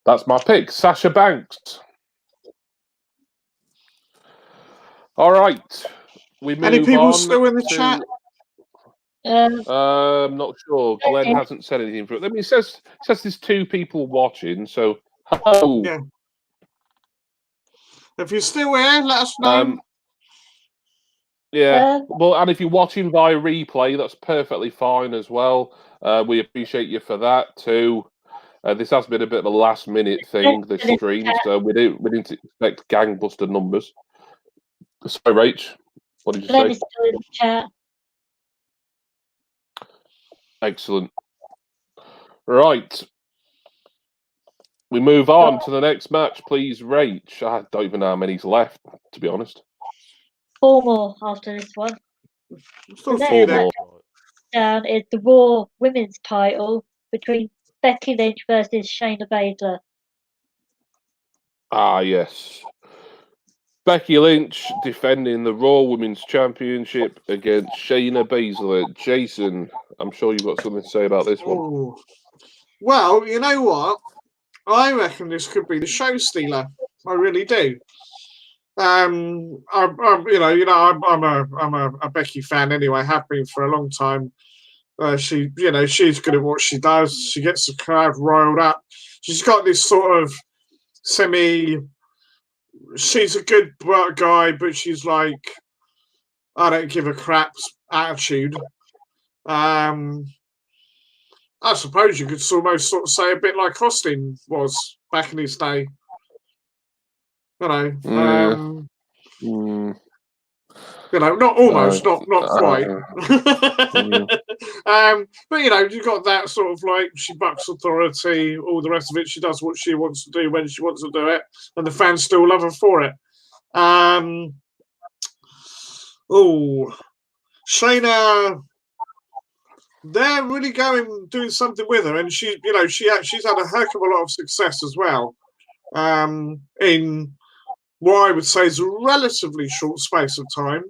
That's my pick, Sasha Banks. All right, we move Any people on still in the chat? I'm not sure. Glenn hasn't said anything for it. It says there's 2 people watching. So hello. Yeah. If you're still here, let us know. Yeah. Well, and if you're watching via replay, that's perfectly fine as well. We appreciate you for that too. This has been a bit of a last minute thing, this stream, so we didn't expect gangbuster numbers. Sorry, Rach, what did you say? Still in the chat. Excellent. Right. We move on to the next match, please, Rach. I don't even know how many's left, to be honest. 4 more after this one. Still The 4 next more. down is the Raw Women's title between Becky Lynch versus Shayna Baszler. Ah, yes. Becky Lynch defending the Raw Women's Championship against Shayna Baszler. Jason, I'm sure you've got something to say about this one. Ooh. Well, you know what? I reckon this could be the show stealer. I really do. I'm a Becky fan anyway. Have been for a long time. She's good at what she does. She gets the crowd riled up. She's got this sort of she's a good guy, but she's like, I don't give a crap attitude. I suppose you could almost sort of say a bit like Austin was back in his day. Not almost, not quite. But you've got that sort of like, she bucks authority, all the rest of it. She does what she wants to do when she wants to do it, and the fans still love her for it. Shayna, they're really doing something with her, and she's had a heck of a lot of success as well. In what I would say is a relatively short space of time,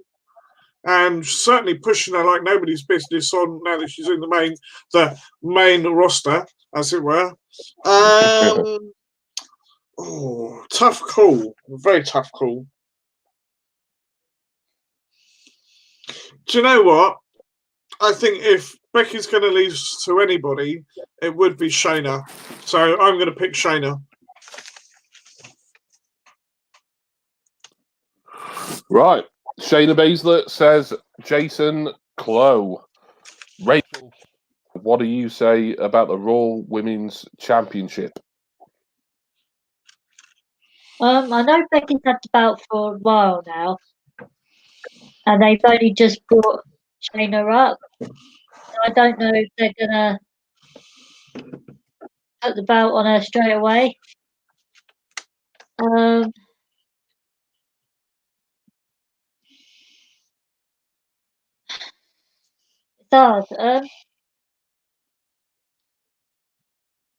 and certainly pushing her like nobody's business on now that she's in the main roster, as it were. Tough call, very tough call. Do you know what? I think if Becky's going to lose to anybody, it would be Shayna. So I'm going to pick Shayna. Right. Shayna Baszler says Jason Clow. Rachel, what do you say about the Raw Women's Championship? I know Becky's had the belt for a while now, and they've only just brought Shayna up. I don't know if they're gonna put the belt on her straight away. It's hard.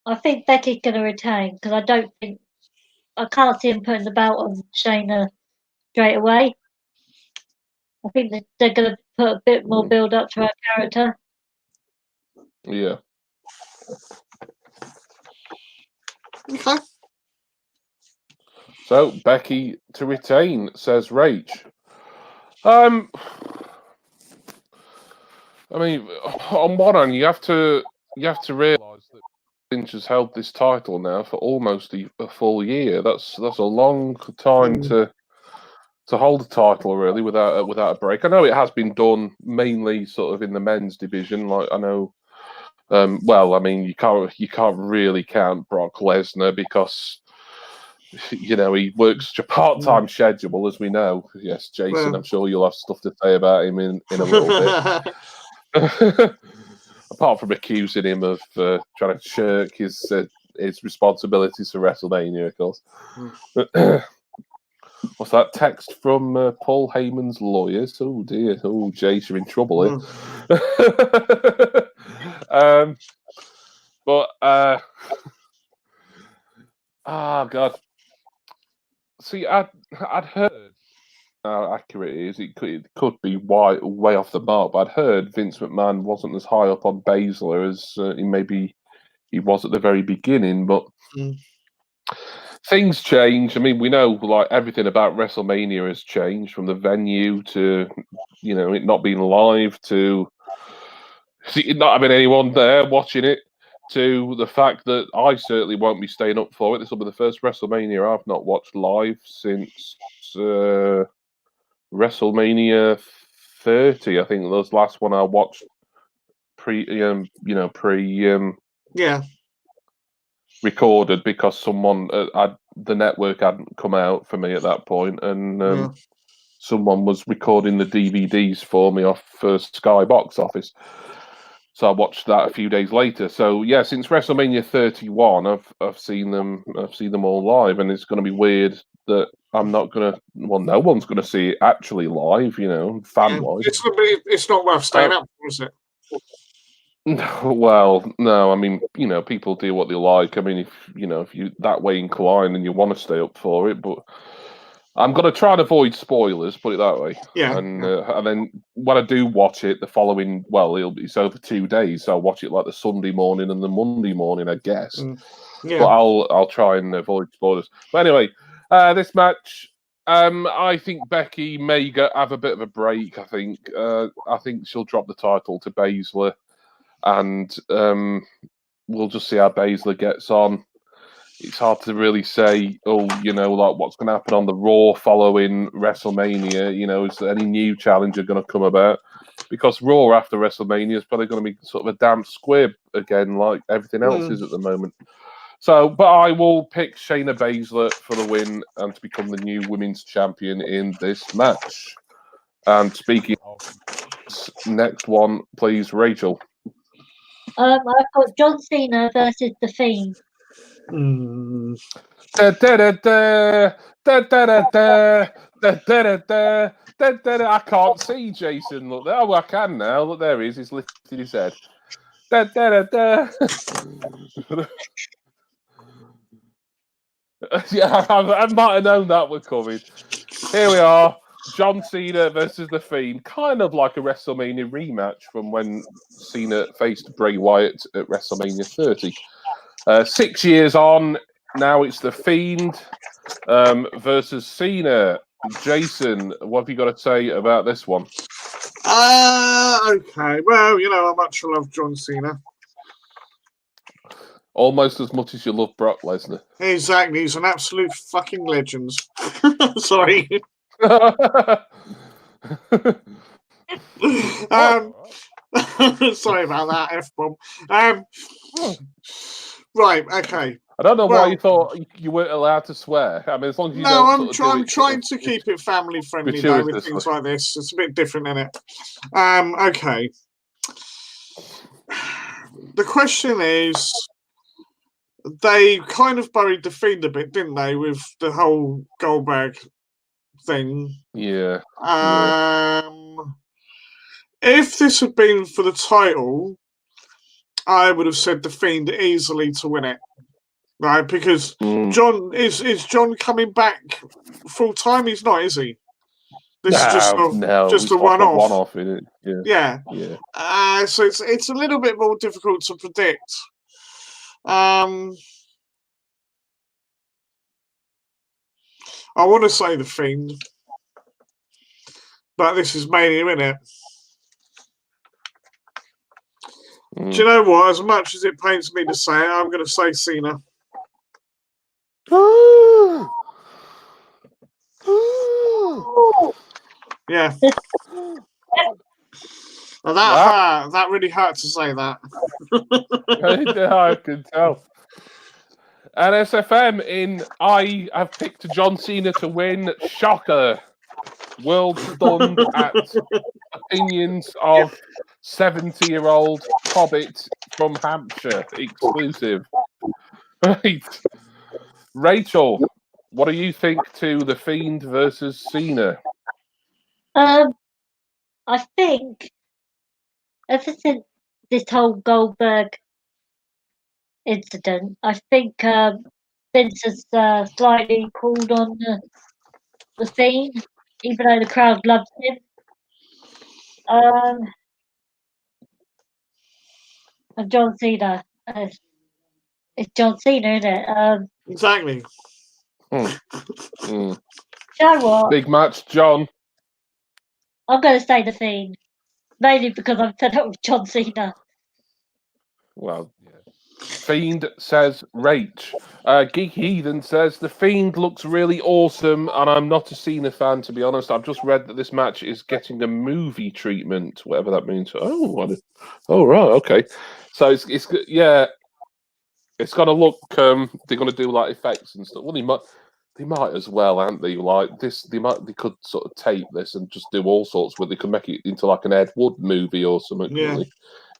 I think Becky's gonna retain because I can't see him putting the belt on Shayna straight away. I think that they're gonna put a bit more build up to her character. Yeah. Okay. So Becky to retain, says Rach. I mean, on one hand, you have to realise that Lynch has held this title now for almost a full year. That's a long time to hold the title really without a break. I know it has been done mainly sort of in the men's division. Like I know, well, I mean you can't really count Brock Lesnar because you know he works such a part-time schedule, as we know. Yes, Jason, Well. I'm sure you'll have stuff to say about him in a little bit. Apart from accusing him of trying to shirk his responsibilities for WrestleMania, of course. What's that text from Paul Heyman's lawyers? Oh dear, oh Jace, you're in trouble here. But oh god, see, I'd heard how accurate it is. It could be way off the mark, but I'd heard Vince McMahon wasn't as high up on Baszler as maybe he was at the very beginning, but. Things change. I mean, we know like everything about WrestleMania has changed from the venue to, you know, it not being live to not having anyone there watching it to the fact that I certainly won't be staying up for it. This will be the first WrestleMania I've not watched live since WrestleMania 30. I think that was the last one I watched pre yeah. recorded because someone the network hadn't come out for me at that point, and someone was recording the DVDs for me off Sky Box Office. So I watched that a few days later. So yeah, since WrestleMania 31, I've seen them all live, and it's going to be weird that I'm not going to. Well, no one's going to see it actually live, you know, fan wise. It's not worth staying up for, is it? Well, no, I mean, you know, people do what they like. I mean, if you that way inclined and you want to stay up for it, but I'm going to try and avoid spoilers, put it that way. Yeah. And then when I do watch it, the following, well, it's over 2 days, so I'll watch it like the Sunday morning and the Monday morning, I guess. Yeah. But I'll try and avoid spoilers. But anyway, this match, I think Becky may have a bit of a break. I think she'll drop the title to Baszler. And we'll just see how Baszler gets on. It's hard to really say, like what's going to happen on the Raw following WrestleMania. You know, is there any new challenger going to come about? Because Raw after WrestleMania is probably going to be sort of a damp squib again, like everything else is at the moment. So, but I will pick Shayna Baszler for the win and to become the new women's champion in this match. And speaking of next one, please, Rachel. I've got John Cena versus The Fiend. I can't see Jason. Look there. Oh, I can now. Look, there he is. He's lifted his head. Yeah, I might have known that was coming. Here we are. John Cena versus The Fiend, kind of like a WrestleMania rematch from when Cena faced Bray Wyatt at WrestleMania 30. 6 years on, now it's The Fiend versus Cena. Jason, what have you got to say about this one? Okay. Well, you know how much I love John Cena. Almost as much as you love Brock Lesnar. Exactly. He's an absolute fucking legend. Sorry. Sorry about that F-bomb. Right, okay. I don't know why you thought you weren't allowed to swear. I mean, as long as you don't. I'm trying to keep it family friendly though with things like this. It's a bit different, isn't it? Okay. The question is, they kind of buried the Fiend a bit, didn't they, with the whole Goldberg thing? Yeah. If this had been for the title, I would have said the Fiend easily to win it, right? Because John is John coming back full time? He's not, is he? This is just a one-off. One-off, isn't it? Yeah. So it's a little bit more difficult to predict. I want to say the Fiend, but this is Mania, isn't it? Do you know what? As much as it pains me to say it, I'm going to say Cena. Yeah. Well, that really hurt to say that. I can tell. And SFM I have picked John Cena to win. Shocker. World stunned at opinions of 70-year-old hobbit from Hampshire. Exclusive. Right. Rachel, what do you think to The Fiend versus Cena? I think ever since this whole Goldberg incident, I think Vince has slightly called on the Fiend, even though the crowd loves him. And John Cena, it's John Cena, isn't it? Exactly. You know what? Big match, John. I'm going to say the Fiend, mainly because I'm fed up with John Cena. Well, yeah. Fiend says Rach. Geek Heathen says The Fiend looks really awesome, and I'm not a Cena fan, to be honest. I've just read that this match is getting a movie treatment, whatever that means. Oh, right, okay. So it's yeah, it's gonna look. They're gonna do like effects and stuff. Well, they might as well, aren't they? Like this, they could sort of tape this and just do all sorts with. They could make it into like an Ed Wood movie or something. Yeah. Really.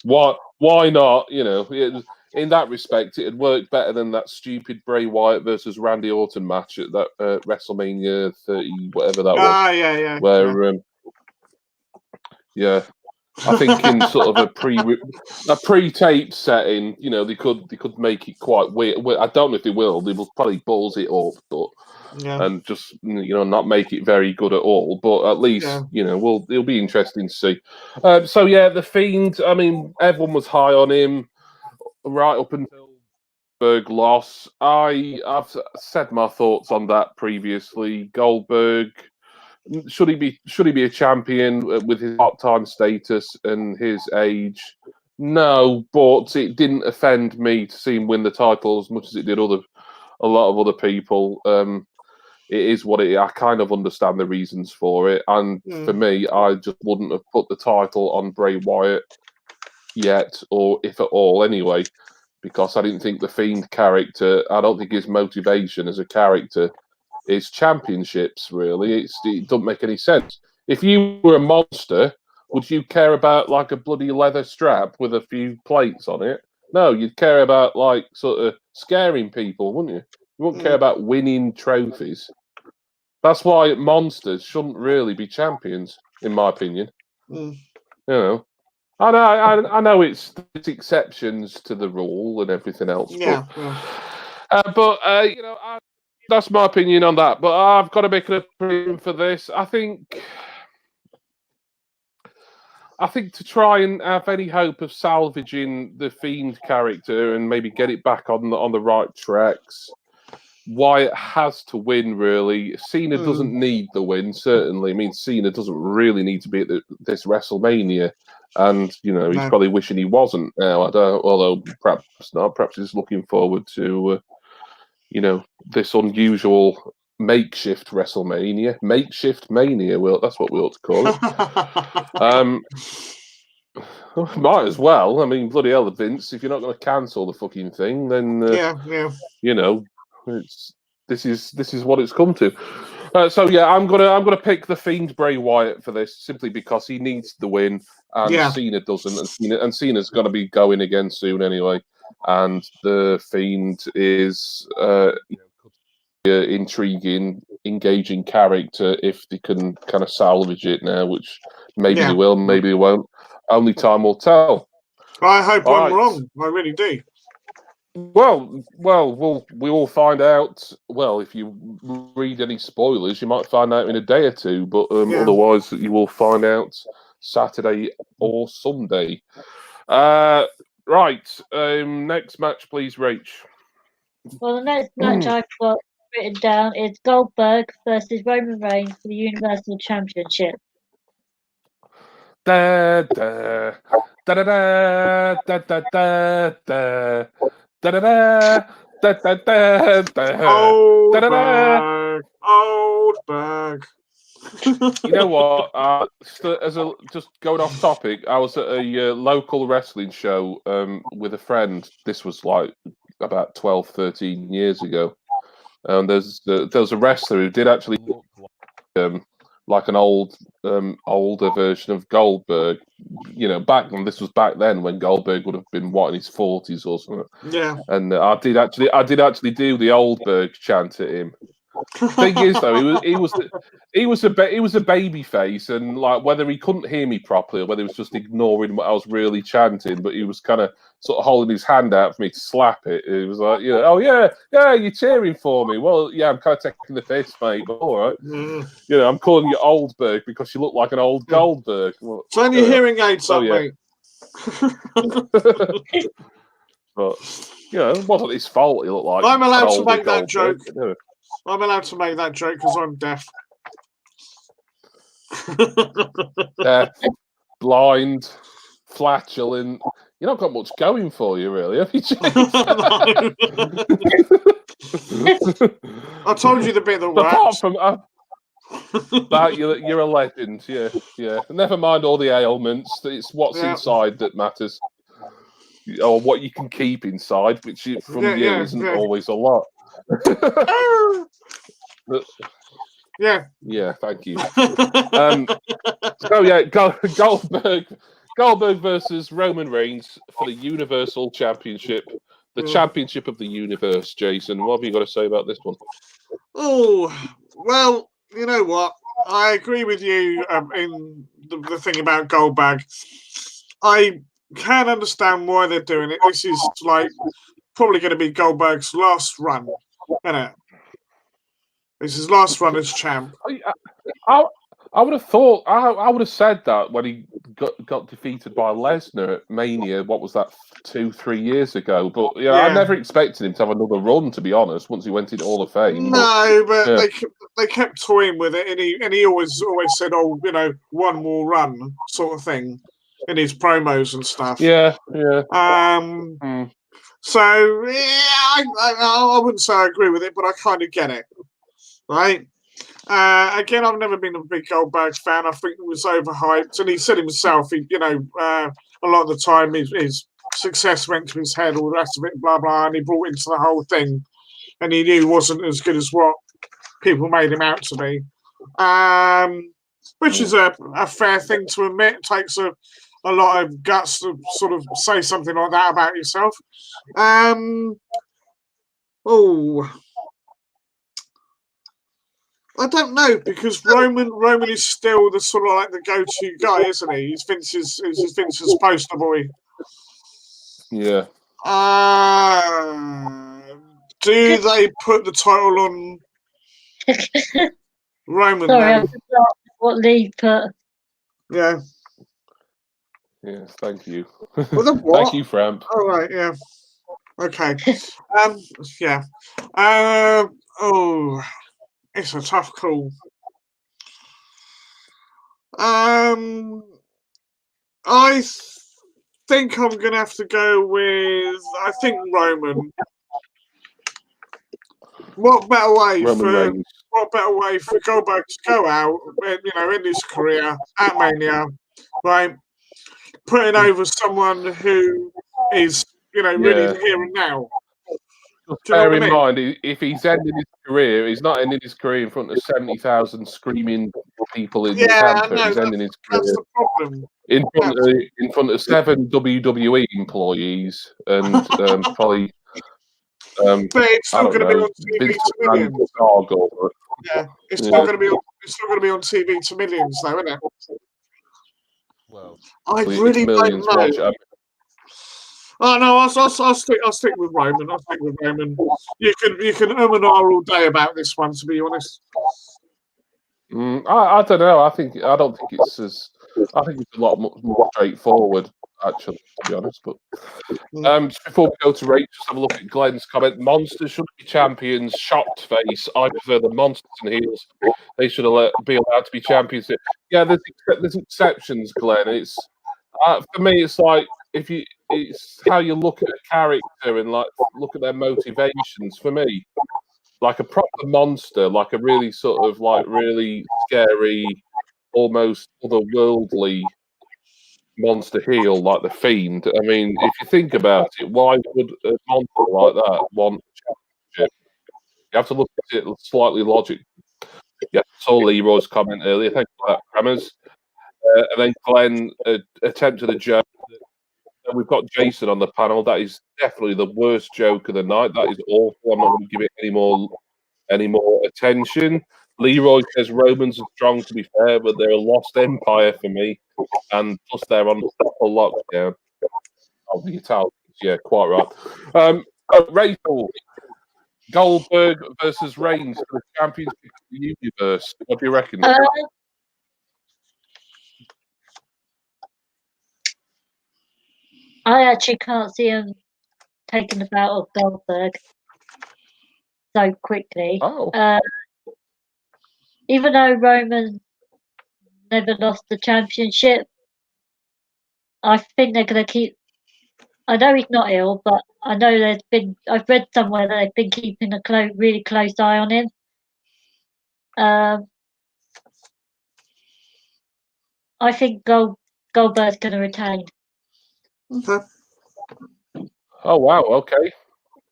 Why not? You know, in that respect, it'd work better than that stupid Bray Wyatt versus Randy Orton match at that WrestleMania 30, whatever that was. Yeah. Where, I think in sort of a pre-taped setting, you know, they could make it quite weird. I don't know if they will. They will probably balls it up, but and just not make it very good at all. But at least it'll be interesting to see. So yeah, the Fiend. I mean, everyone was high on him right up until Goldberg loss. I've said my thoughts on that previously. Goldberg. Should he be a champion with his part-time status and his age? No, but it didn't offend me to see him win the title as much as it did a lot of other people. It is what it is. I kind of understand the reasons for it, and for me, I just wouldn't have put the title on Bray Wyatt yet, or if at all, anyway, because I didn't think the Fiend character. I don't think his motivation as a character is championships, really. It doesn't make any sense. If you were a monster, would you care about like a bloody leather strap with a few plates on it? No, you'd care about like sort of scaring people, wouldn't you? You wouldn't care about winning trophies. That's why monsters shouldn't really be champions, in my opinion. You know, I know it's exceptions to the rule and everything else, but that's my opinion on that. But I've got to make an opinion for this. I think to try and have any hope of salvaging the Fiend character and maybe get it back on the right tracks, Wyatt has to win, really. Cena doesn't need the win, certainly. I mean, Cena doesn't really need to be at this WrestleMania. And, he's probably wishing he wasn't now. I don't, although perhaps not. Perhaps he's looking forward to, this unusual makeshift WrestleMania. Makeshift Mania, well, that's what we ought to call it. Might as well. I mean, bloody hell, Vince, if you're not going to cancel the fucking thing, then, this is what it's come to. So yeah, I'm gonna pick the Fiend Bray Wyatt for this simply because he needs the win and Cena doesn't, and Cena's gonna be going again soon anyway. And the Fiend is intriguing, engaging character if they can kind of salvage it now, which maybe they will, maybe they won't. Only time will tell. I hope I'm wrong. I really do. Well, we will find out. Well, if you read any spoilers, you might find out in a day or two. But otherwise, you will find out Saturday or Sunday. Right. Next match, please, Rach. Well, the next match I've got written down is Goldberg versus Roman Reigns for the Universal Championship. Da da da da da da da da da da da da da da da Old da. bag, old bag. You know what? Just going off topic, I was at a local wrestling show with a friend. This was like about 12, 13 years ago. And there was a wrestler who did actually look like an older version of Goldberg. You know, this was back then when Goldberg would have been in his 40s or something. Yeah. And I did actually do the Oldberg chant at him. Thing is, though, he was a baby face, and like whether he couldn't hear me properly or whether he was just ignoring what I was really chanting, but he was kind of sort of holding his hand out for me to slap it. It was like, oh yeah, you're cheering for me. Well, yeah, I'm kind of taking the piss, mate, but all right. I'm calling you Oldberg because you look like an old Goldberg. Well, turn your hearing aids up, mate. But it wasn't his fault. He looked like I'm allowed to make that joke. I'm allowed to make that joke because I'm deaf. Deaf, blind, flatulent. You've not got much going for you, really, have you, James? I told you the bit that Apart works. from that, you're a legend. Yeah. Never mind all the ailments. It's what's inside that matters, or what you can keep inside, which isn't always a lot. Yeah, thank you. Goldberg versus Roman Reigns for the Universal Championship, the championship of the universe. Jason, what have you got to say about this one? Oh, well, you know what? I agree with you in the thing about Goldberg. I can understand why they're doing it. This is like probably going to be Goldberg's last run, isn't it? This is last run as champ. I would have thought. I would have said that when he got defeated by Lesnar at Mania. What was that? 2-3 years ago. But I never expected him to have another run. To be honest, once he went into Hall of Fame. No, but they kept toying with it, and he always said, "Oh, one more run," sort of thing, in his promos and stuff. Yeah. So I wouldn't say I agree with it, but I kind of get it, right? Again, I've never been a big Goldberg fan. I think it was overhyped, and he said himself, a lot of the time his success went to his head, all the rest of it, blah blah, and he brought into the whole thing, and he knew he wasn't as good as what people made him out to be, which is a fair thing to admit. It takes a lot of guts to sort of say something like that about yourself. I don't know, because Roman is still the sort of like the go-to guy, isn't he? He's Vince's poster boy. Yeah. Do they put the title on Roman? Sorry, I forgot what Lee put. Yeah. Yes, thank you. Well, what? Thank you, Framp. All right, yeah. Okay. Yeah. It's a tough call. I think I'm going to have to go with, I think, Roman. What better way for Goldberg to go out, in his career at Mania, right? Putting over someone who is, really the here and now. Bear in mind, if he's ending his career, he's not ending his career in front of 70,000 screaming people in Tampa. He's ending his career. That's the problem. In front of 7 WWE employees and probably. But it's still going to be on TV to millions. Yeah, it's still going to be on TV to millions, though, isn't it? Well, I really don't know. Oh no, I'll stick with Roman. I'll stick with Roman. You can and ah all day about this one, to be honest. I don't know. I think it's a lot more straightforward. actually, to be honest. But just before we go to Rach, just have a look at Glenn's comment. Monsters should be champions. Shocked face. I prefer the monsters and heels. They should be allowed to be champions. Yeah, there's exceptions, Glenn. It's for me, it's like it's how you look at a character and like look at their motivations. For me, like a proper monster, like a really sort of like really scary, almost otherworldly monster heel like the Fiend. I mean, if you think about it, why would a monster like that want a championship? You have to look at it slightly logically. Yeah, saw Leroy's comment earlier. Thank you for that, Premise. And then Glenn attempted a joke. We've got Jason on the panel. That is definitely the worst joke of the night. That is awful. I'm not going to give it any more attention. Leroy says Romans are strong, to be fair, but they're a lost empire for me. And plus, they're on proper lockdown. Oh, the Italians. Yeah, quite right. Rachel, Goldberg versus Reigns for the championship of the universe. What do you reckon? I actually can't see him taking the belt of Goldberg so quickly. Oh. Even though Roman never lost the championship, I think they're going to keep. I know he's not ill, but I know I've read somewhere that they've been keeping a really close eye on him. I think Goldberg's going to retain. Okay. Oh wow. Okay.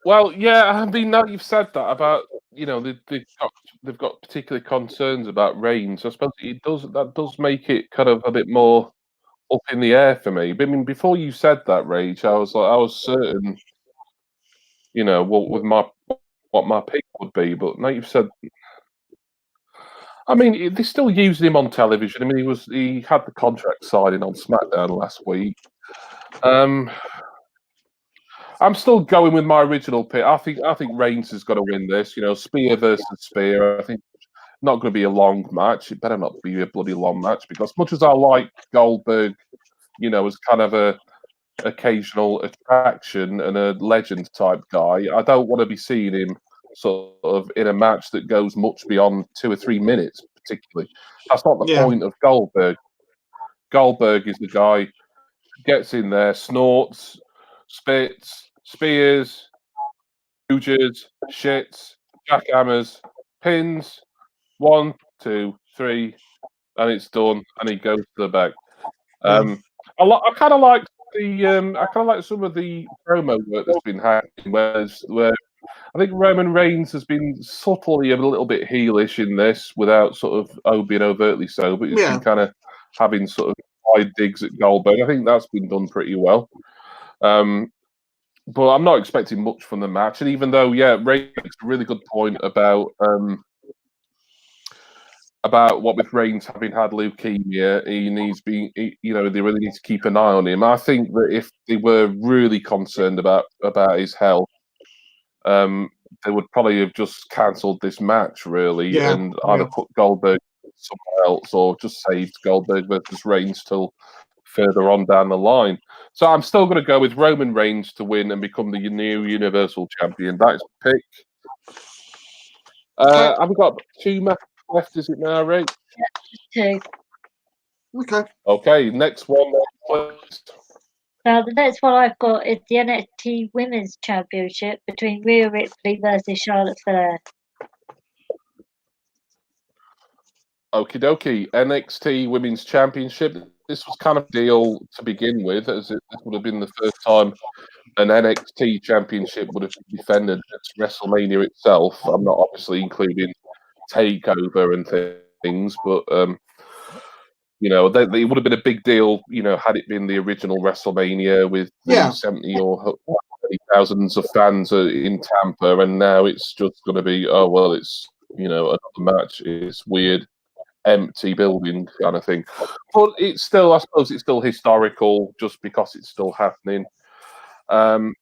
Well, yeah. I mean, now you've said that about they've got particular concerns about Reigns. I suppose that does make it kind of a bit more up in the air for me. But I mean, before you said that, Rage, I was certain, what my pick would be. But now you've said, I mean, they're still using him on television. I mean, he had the contract signing on SmackDown last week. I'm still going with my original pick. I think Reigns is going to win this. Spear versus Spear. I think not going to be a long match. It better not be a bloody long match because much as I like Goldberg, as kind of a occasional attraction and a legend type guy, I don't want to be seeing him sort of in a match that goes much beyond 2 or 3 minutes, particularly. That's not the point of Goldberg. Goldberg is the guy who gets in there, snorts, spits, spears, hooges, shits, jackhammers, pins, 1, 2, 3, and it's done, and he goes to the back. I kind of like some of the promo work that's been happening, where I think Roman Reigns has been subtly a little bit heelish in this, without sort of being overtly so, but he's been kind of having sort of wide digs at Goldberg. I think that's been done pretty well. But I'm not expecting much from the match, and even though, Reigns makes a really good point about what with Reigns having had leukemia, they really need to keep an eye on him. I think that if they were really concerned about his health, they would probably have just cancelled this match, really, and either put Goldberg somewhere else or just saved Goldberg versus Reigns till further on down the line. So I'm still going to go with Roman Reigns to win and become the new Universal Champion. That's the pick. Have we got 2 matches left, is it now, Ray? Yeah, 2. Okay, next one, please. Now, the next one I've got is the NXT Women's Championship between Rhea Ripley versus Charlotte Flair. Okie dokie. NXT Women's Championship. This was kind of a deal to begin with, as this would have been the first time an NXT Championship would have been defended at WrestleMania itself. I'm not obviously including TakeOver and things, but it would have been a big deal, had it been the original WrestleMania with the 70 or thousands of fans in Tampa, and now it's just going to be, it's another match. It's weird, empty building kind of thing. But I suppose it's still historical just because it's still happening. And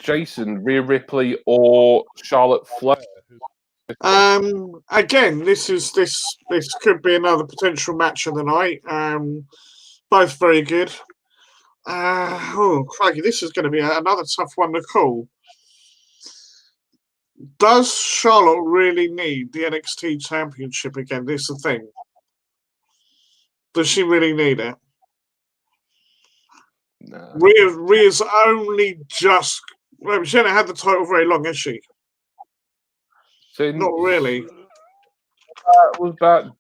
Jason, Rhea Ripley or Charlotte Flair? Again, this could be another potential match of the night. Both very good. Oh, crikey, this is going to be another tough one to call. Does Charlotte really need the NXT Championship again? This is the thing. Does she really need it? No. Rhea's only just... Well, she hasn't had the title very long, has she? Not really. It was about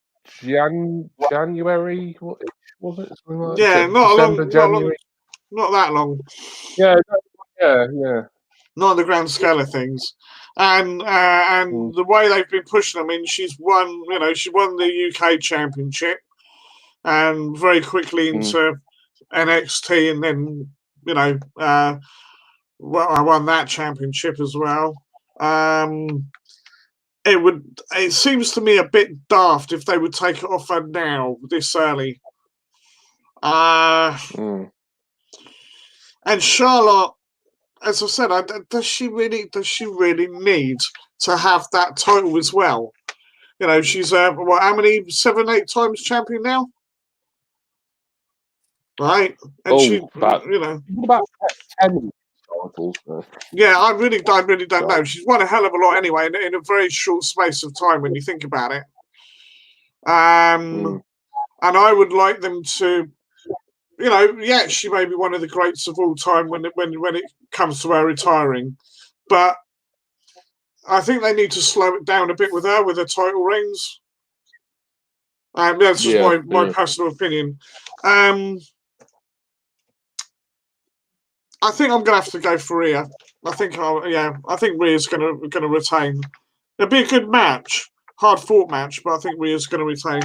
January, was it? Something like Yeah, not December, long, January. not that long. Yeah. Not on the grand scale of things. And the way they've been pushing, I mean, she's won, she won the UK Championship and very quickly into NXT, and then, I won that championship as well. It seems to me a bit daft if they would take it off her now, this early. And Charlotte, as I said, does she really need to have that title as well? She's how many 7, 8 times champion now, right? And about 10 titles. Yeah, I really don't know. She's won a hell of a lot anyway, in a very short space of time when you think about it. And I would like them to. She may be one of the greats of all time when it comes to her retiring, but I think they need to slow it down a bit with her title reigns. That's just my personal opinion. I think I'm gonna have to go for Rhea. I think Rhea's gonna retain. It'll be a good match, hard fought match, but I think Rhea's gonna retain.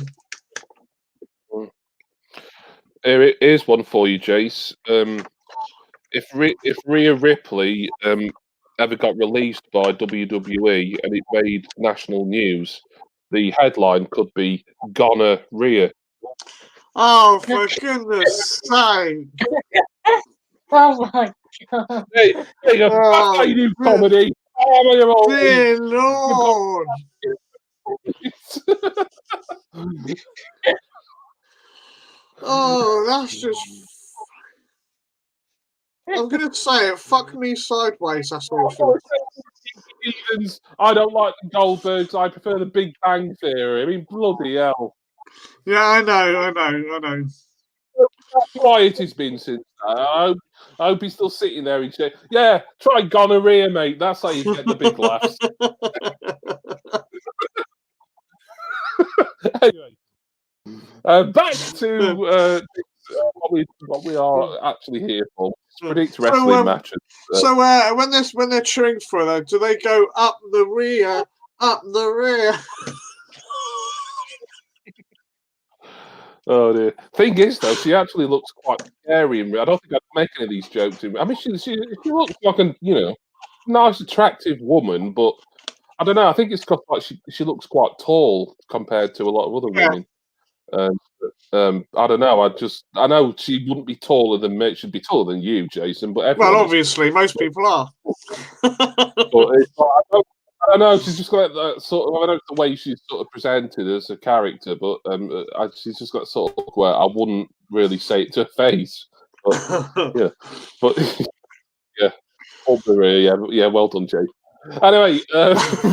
Here is one for you, Jace. If Rhea Ripley ever got released by WWE and it made national news, the headline could be "Goner Rhea." Oh, for goodness sake! Oh my god! Hey, that's how you do comedy. Dear Lord! Oh, that's just... I'm going to say it. Fuck me sideways, that's awful. I don't like the Goldbergs. I prefer the Big Bang Theory. I mean, bloody hell. Yeah, I know. Quiet he's been since that. I hope he's still sitting there and saying, "Yeah, try gonorrhea, mate. That's how you get the big laughs." Anyway, back to what we are actually here for. Predict wrestling matches. So when they're cheering for her, do they go up the rear? Oh dear. Thing is, though, she actually looks quite scary. I don't think I'd make any of these jokes. I mean, she looks like a nice, attractive woman, but I don't know. I think it's because like she looks quite tall compared to a lot of other women. I don't know. I know she wouldn't be taller than me. She'd be taller than you, Jason. But obviously, most people are. But I don't know. She's just got that sort of. I don't know the way she's sort of presented as a character, but she's just got sort of look where I wouldn't really say it to her face. But yeah, yeah. Well done, Jay. Anyway,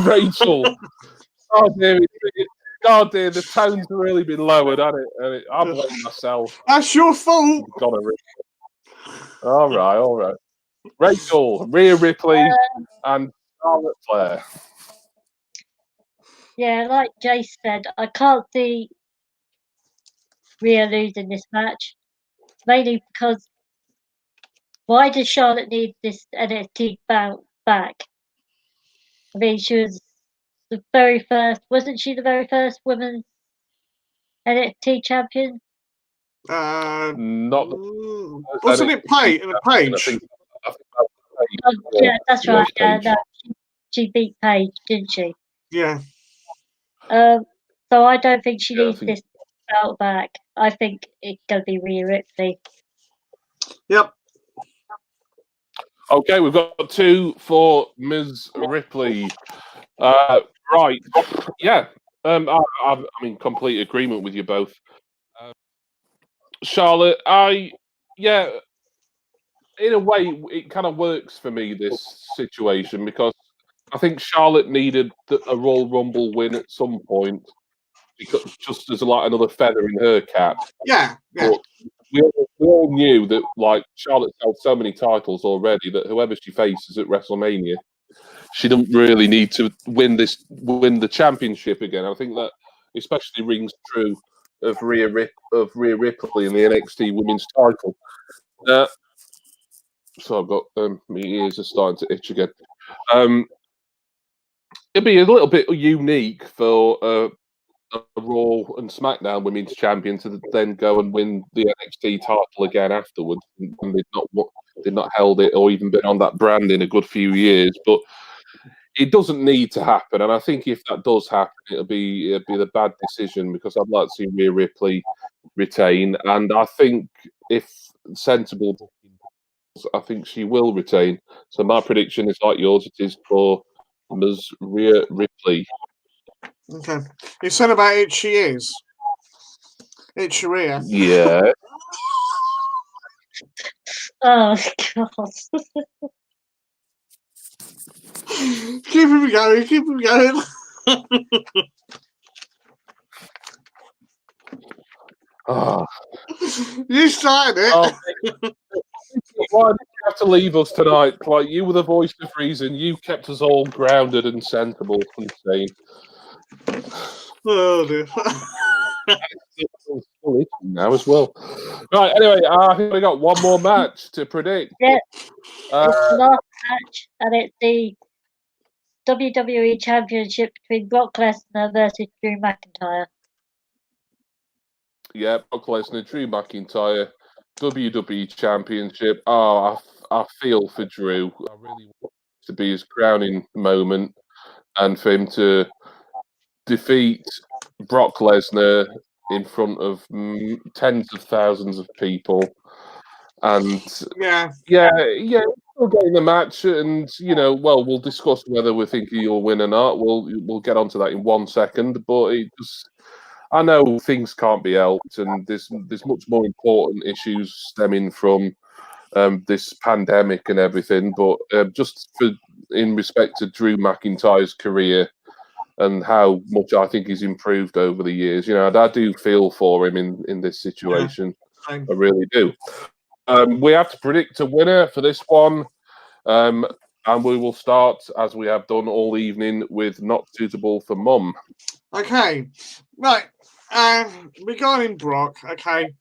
Rachel. Oh dear, God dear, the tone's really been lowered, hasn't it? I blame myself. That's your fault. All right. Rachel, Rhea Ripley, and Charlotte Flair. Yeah, like Jace said, I can't see Rhea losing this match. Mainly because why does Charlotte need this NXT bounce back? I mean, she was the very first, wasn't she the very first women's NXT champion? Not wasn't it Paige? Paige? Yeah, that's right. Yeah, no, she beat Paige, didn't she? Yeah. So I don't think she needs this belt back. I think it's going to be Rhea Ripley. Yep. Okay, we've got 2 for Ms. Ripley. Right. Yeah. I'm in complete agreement with you both. Charlotte, in a way, it kind of works for me, this situation, because I think Charlotte needed a Royal Rumble win at some point, because just as like another feather in her cap. Yeah. But we all knew that like Charlotte's held so many titles already that whoever she faces at WrestleMania, she doesn't really need to win the championship again. I think that especially rings true of Rhea Ripley in the NXT Women's title. So I've got my ears are starting to itch again. It'd be a little bit unique for a Raw and SmackDown Women's Champion to then go and win the NXT title again afterwards. And they'd not held it or even been on that brand in a good few years. But it doesn't need to happen, and I think if that does happen, it'll be the bad decision, because I'd like to see Rhea Ripley retain, and I think if sensible, I think she will retain. So my prediction is like yours. It is for Ms. Rhea Ripley. Okay. You said about itchy ears. Itchy Rhea. Yeah. Oh God. Keep him going. Keep him going. Oh. You started it. Oh, why did you have to leave us tonight? Like, you were the voice of reason. You kept us all grounded and sensible and sane. Oh dear. Now as well. Right. Anyway, I think we got one more match to predict. Yeah. It's the last match, and it's the WWE Championship between Brock Lesnar versus Drew McIntyre. Yeah, Brock Lesnar, Drew McIntyre, WWE Championship. Oh, I feel for Drew. I really want it to be his crowning moment, and for him to defeat Brock Lesnar in front of tens of thousands of people. And yeah, we'll get in the match, and we'll discuss whether we think he'll win or not. We'll get onto that in 1 second, but I know things can't be helped, and there's much more important issues stemming from this pandemic and everything. But just in respect to Drew McIntyre's career and how much I think he's improved over the years, I do feel for him in this situation. Yeah. I really do. We have to predict a winner for this one, and we will start, as we have done all evening, with Not Suitable for Mum. Okay, right. Regarding Brock, okay,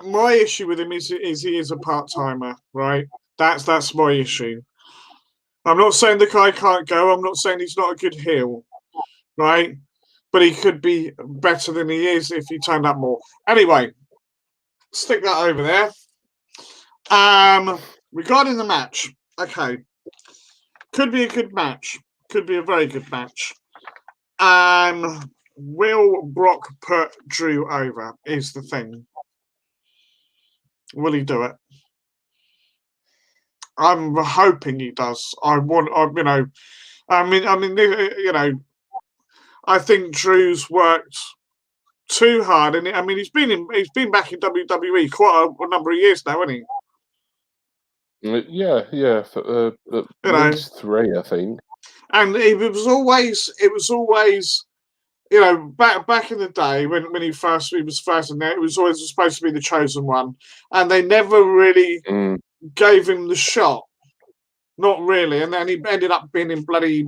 my issue with him is he is a part-timer, right? That's my issue. I'm not saying the guy can't go. I'm not saying he's not a good heel, right? But he could be better than he is if he turned up more. Anyway, stick that over there. Regarding the match, okay, could be a good match. Could be a very good match. Will Brock put Drew over? Is the thing. Will he do it? I'm hoping he does. I think Drew's worked too hard, and he's been back in WWE quite a number of years now, hasn't he? Yeah, for at least 3, I think. And it was always, back in the day when he was first in there, it was always supposed to be the chosen one, and they never really gave him the shot. Not really, and then he ended up being in bloody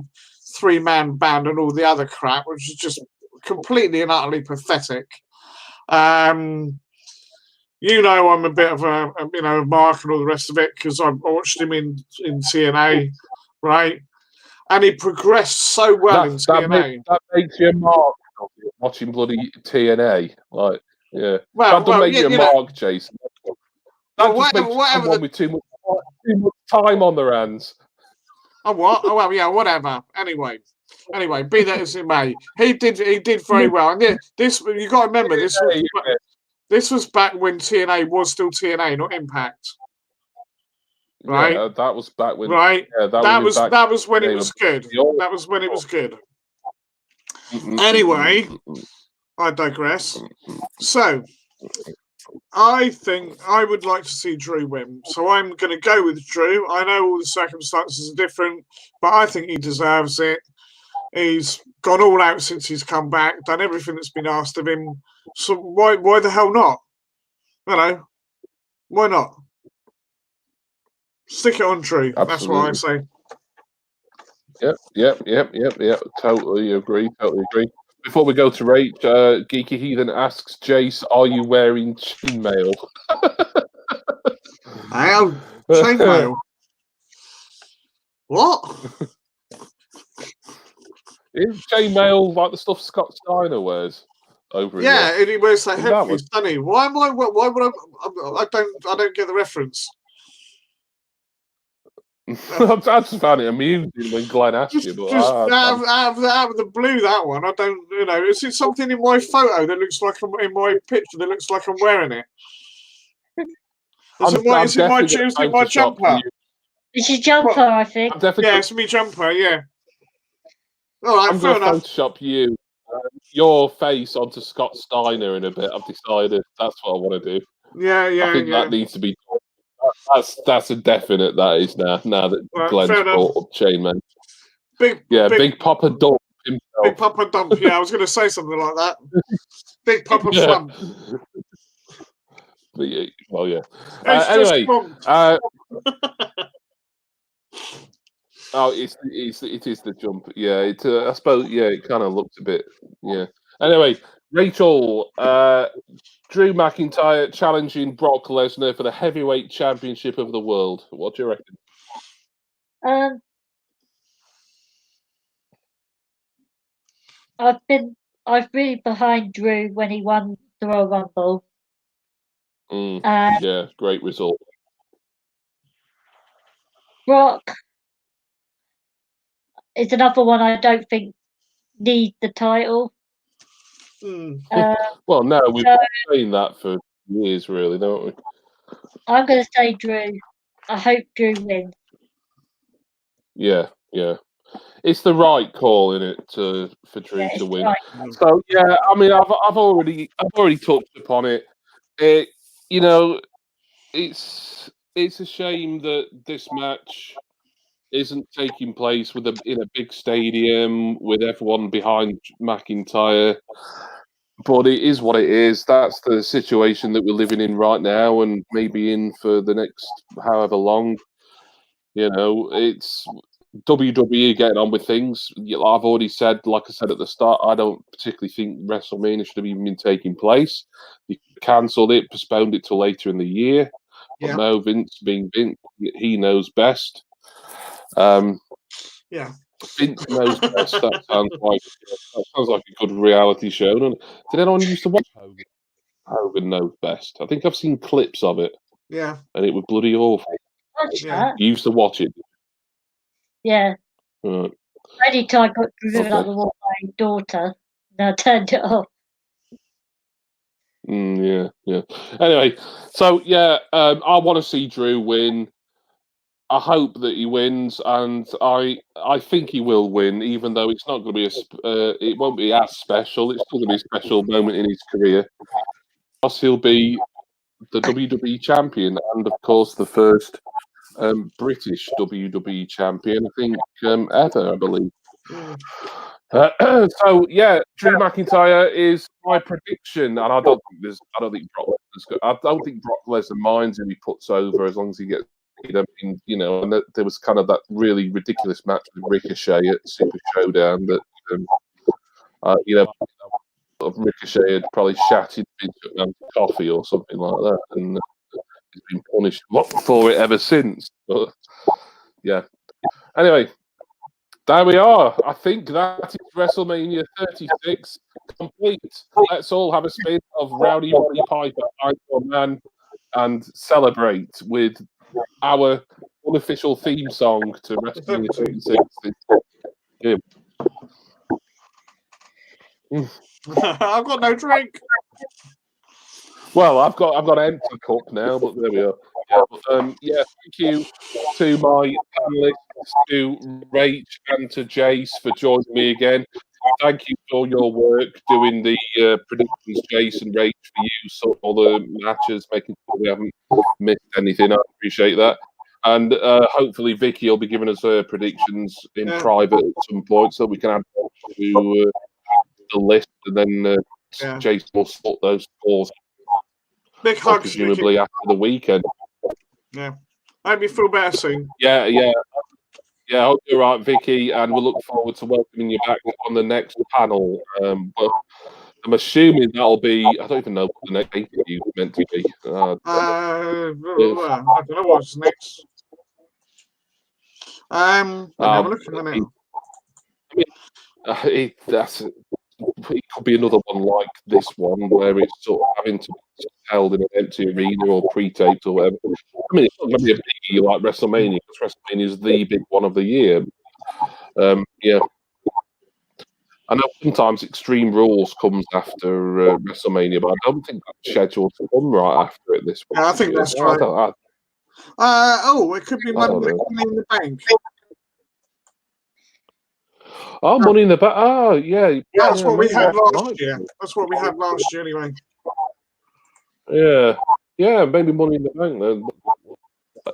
3-man band and all the other crap, which is just completely and utterly pathetic. I'm a bit of a mark and all the rest of it, because I watched him in TNA, right? And he progressed so well in TNA. That makes you a mark watching bloody TNA. Like, yeah. That doesn't make you a mark, Jason. That just makes someone with too much time on their hands. Oh, what? Oh, well, yeah, whatever. Anyway, be that as it may, he did very well. And this you got to remember, this was back when TNA was still TNA, not Impact. Right. Yeah, that was back when. Right. Yeah, that was when it was good. That was when it was good. Anyway, I digress. So, I think I would like to see Drew win, so I'm going to go with Drew. I know all the circumstances are different, but I think he deserves it. He's gone all out since he's come back, done everything that's been asked of him. So why the hell not? You know, why not? Stick it on Drew. Absolutely. That's what I say. Yep. Totally agree. Before we go to Rach, Geeky Heathen asks Jace, "Are you wearing chainmail?" I am chainmail. What? Is chainmail like the stuff Scott Steiner wears over? Yeah, and he wears that Is that headpiece, doesn't he? Why am I? Why would I don't get the reference. I just found it amusing when Glenn asked you, but out of the blue, that one. I don't, you know, is it something in my photo that looks like I'm in my picture that looks like I'm wearing it? Is it my jumper? It's your jumper, I think. Yeah, it's my jumper. Yeah. All right, I'm fair going to enough. Photoshop your face onto Scott Steiner in a bit. I've decided that's what I want to do. Yeah. I think that needs to be. That's a definite. That is now that Glenn's brought up chainmail. Big Papa Dump himself. Big Papa Dump. Yeah, I was going to say something like that. Big Papa Flump. Well, yeah. Anyway. It is the jump. Yeah, I suppose. Yeah, it kind of looks a bit. Yeah. Anyway, Rachel, Drew McIntyre challenging Brock Lesnar for the heavyweight championship of the world. What do you reckon? I've been behind Drew when he won the Royal Rumble. Yeah, great result. Brock is another one I don't think needs the title. Well, no, we've been saying that for years, really, don't we? I'm going to say Drew. I hope Drew wins. Yeah. It's the right call in it for Drew to win. Right. So yeah, I mean, I've already touched upon it. You know, it's a shame that this match isn't taking place in a big stadium with everyone behind McIntyre. But it is what it is. That's the situation that we're living in right now, and maybe in for the next however long. You know, it's WWE getting on with things. I've already said, like I said at the start, I don't particularly think WrestleMania should have even been taking place. They cancelled it, postponed it till later in the year. But no, Vince being Vince, he knows best. Vince knows best. That sounds like a good reality show. Did anyone used to watch Hogan? Hogan knows best. I think I've seen clips of it. Yeah. And it was bloody awful. You used to watch it. Yeah. Right. Anytime I got driven up the wall by my daughter, and I turned it off. Yeah. Anyway, so yeah, I want to see Drew win. I hope that he wins, and I think he will win, even though it's not going to be it won't be as special. It's still going to be a special moment in his career. Plus, he'll be the WWE champion, and of course, the first British WWE champion, I think, ever, I believe. So yeah, Drew McIntyre is my prediction, and I don't think Brock Lesnar minds if he puts over as long as he gets. You know, and there was kind of that really ridiculous match with Ricochet at Super Showdown that, Ricochet had probably shattered Vince coffee or something like that, and he's been punished for it ever since. But yeah. Anyway, there we are. I think that is WrestleMania 36 complete. Let's all have a spin of Rowdy Roddy Piper, Iron Man, and celebrate with our unofficial theme song to WrestleMania 36. Yeah. I've got no drink. Well, I've got an empty cup now, but there we are. Thank you to my panelists, to Rach and to Jace for joining me again. thank you for your work doing the predictions, Jason, Rach, for you, so all the matches, making sure we haven't missed anything. I appreciate that. And hopefully Vicky will be giving us her predictions in private at some point so we can add to the list, and then Jason will sort those scores. Big hugs, presumably Vicky. after the weekend. Yeah. I hope you feel better soon. Yeah. I hope you're right, Vicky, and we'll look forward to welcoming you back on the next panel. But I'm assuming that'll be, I don't even know what the next interview is meant to be. I don't know what's next. Let me have a look in a minute. It could be another one like this one, where it's sort of having to be held in an empty arena or pre-taped or whatever. I mean, it's not going to be a biggie like WrestleMania, because WrestleMania is the big one of the year. Yeah. I know sometimes Extreme Rules comes after WrestleMania, but I don't think that's scheduled to come right after it this week. Yeah, I think that's right. It could be Money in the Bank. Oh, Money in the Bank. Oh, yeah. That's what we had last year. That's what we had last year, anyway. Yeah, maybe Money in the Bank then.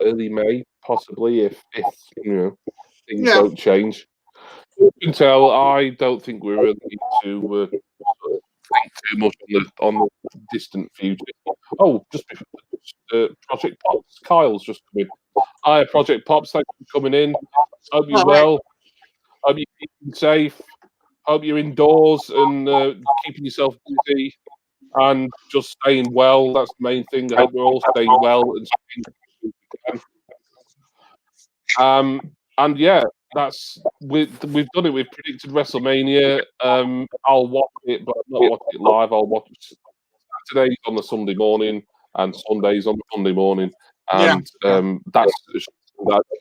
Early May, possibly, if things don't change. You can tell I don't think we really need to think too much on the distant future. Oh, just before Project Pops, Kyle's just come in. Hi, Project Pops, thank you for coming in. Hope you're well. Hope you're keeping safe. Hope you're indoors and keeping yourself busy and just staying well. That's the main thing. I hope we're all staying well and staying as we can. And yeah, we've done it. We've predicted WrestleMania. I'll watch it, but I'm not watching it live. I'll watch Saturdays on the Sunday morning and Sundays on the Monday morning. And that's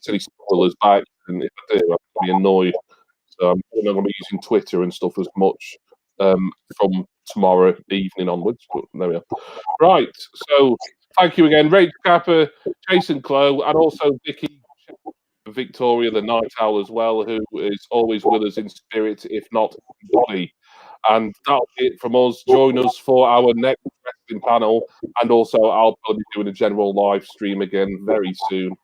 any spoilers back. And if I do, I'm going to be annoyed. So I'm not going to be using Twitter and stuff as much from tomorrow evening onwards. But there we are. Right. So thank you again, Rach Capper, Jason Clow, and also Vicky Victoria, the Night Owl as well, who is always with us in spirit, if not in body. And that'll be it from us. Join us for our next wrestling panel, and also I'll probably be doing a general live stream again very soon,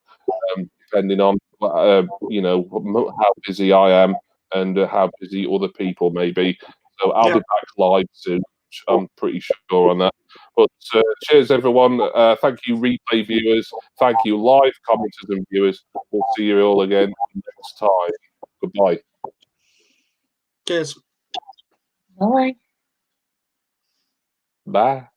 depending on how busy I am and how busy other people may be. So I'll be back live soon. I'm pretty sure on that. But cheers, everyone. Thank you, replay viewers. Thank you, live commenters and viewers. We'll see you all again next time. Goodbye. Cheers. Bye. Bye.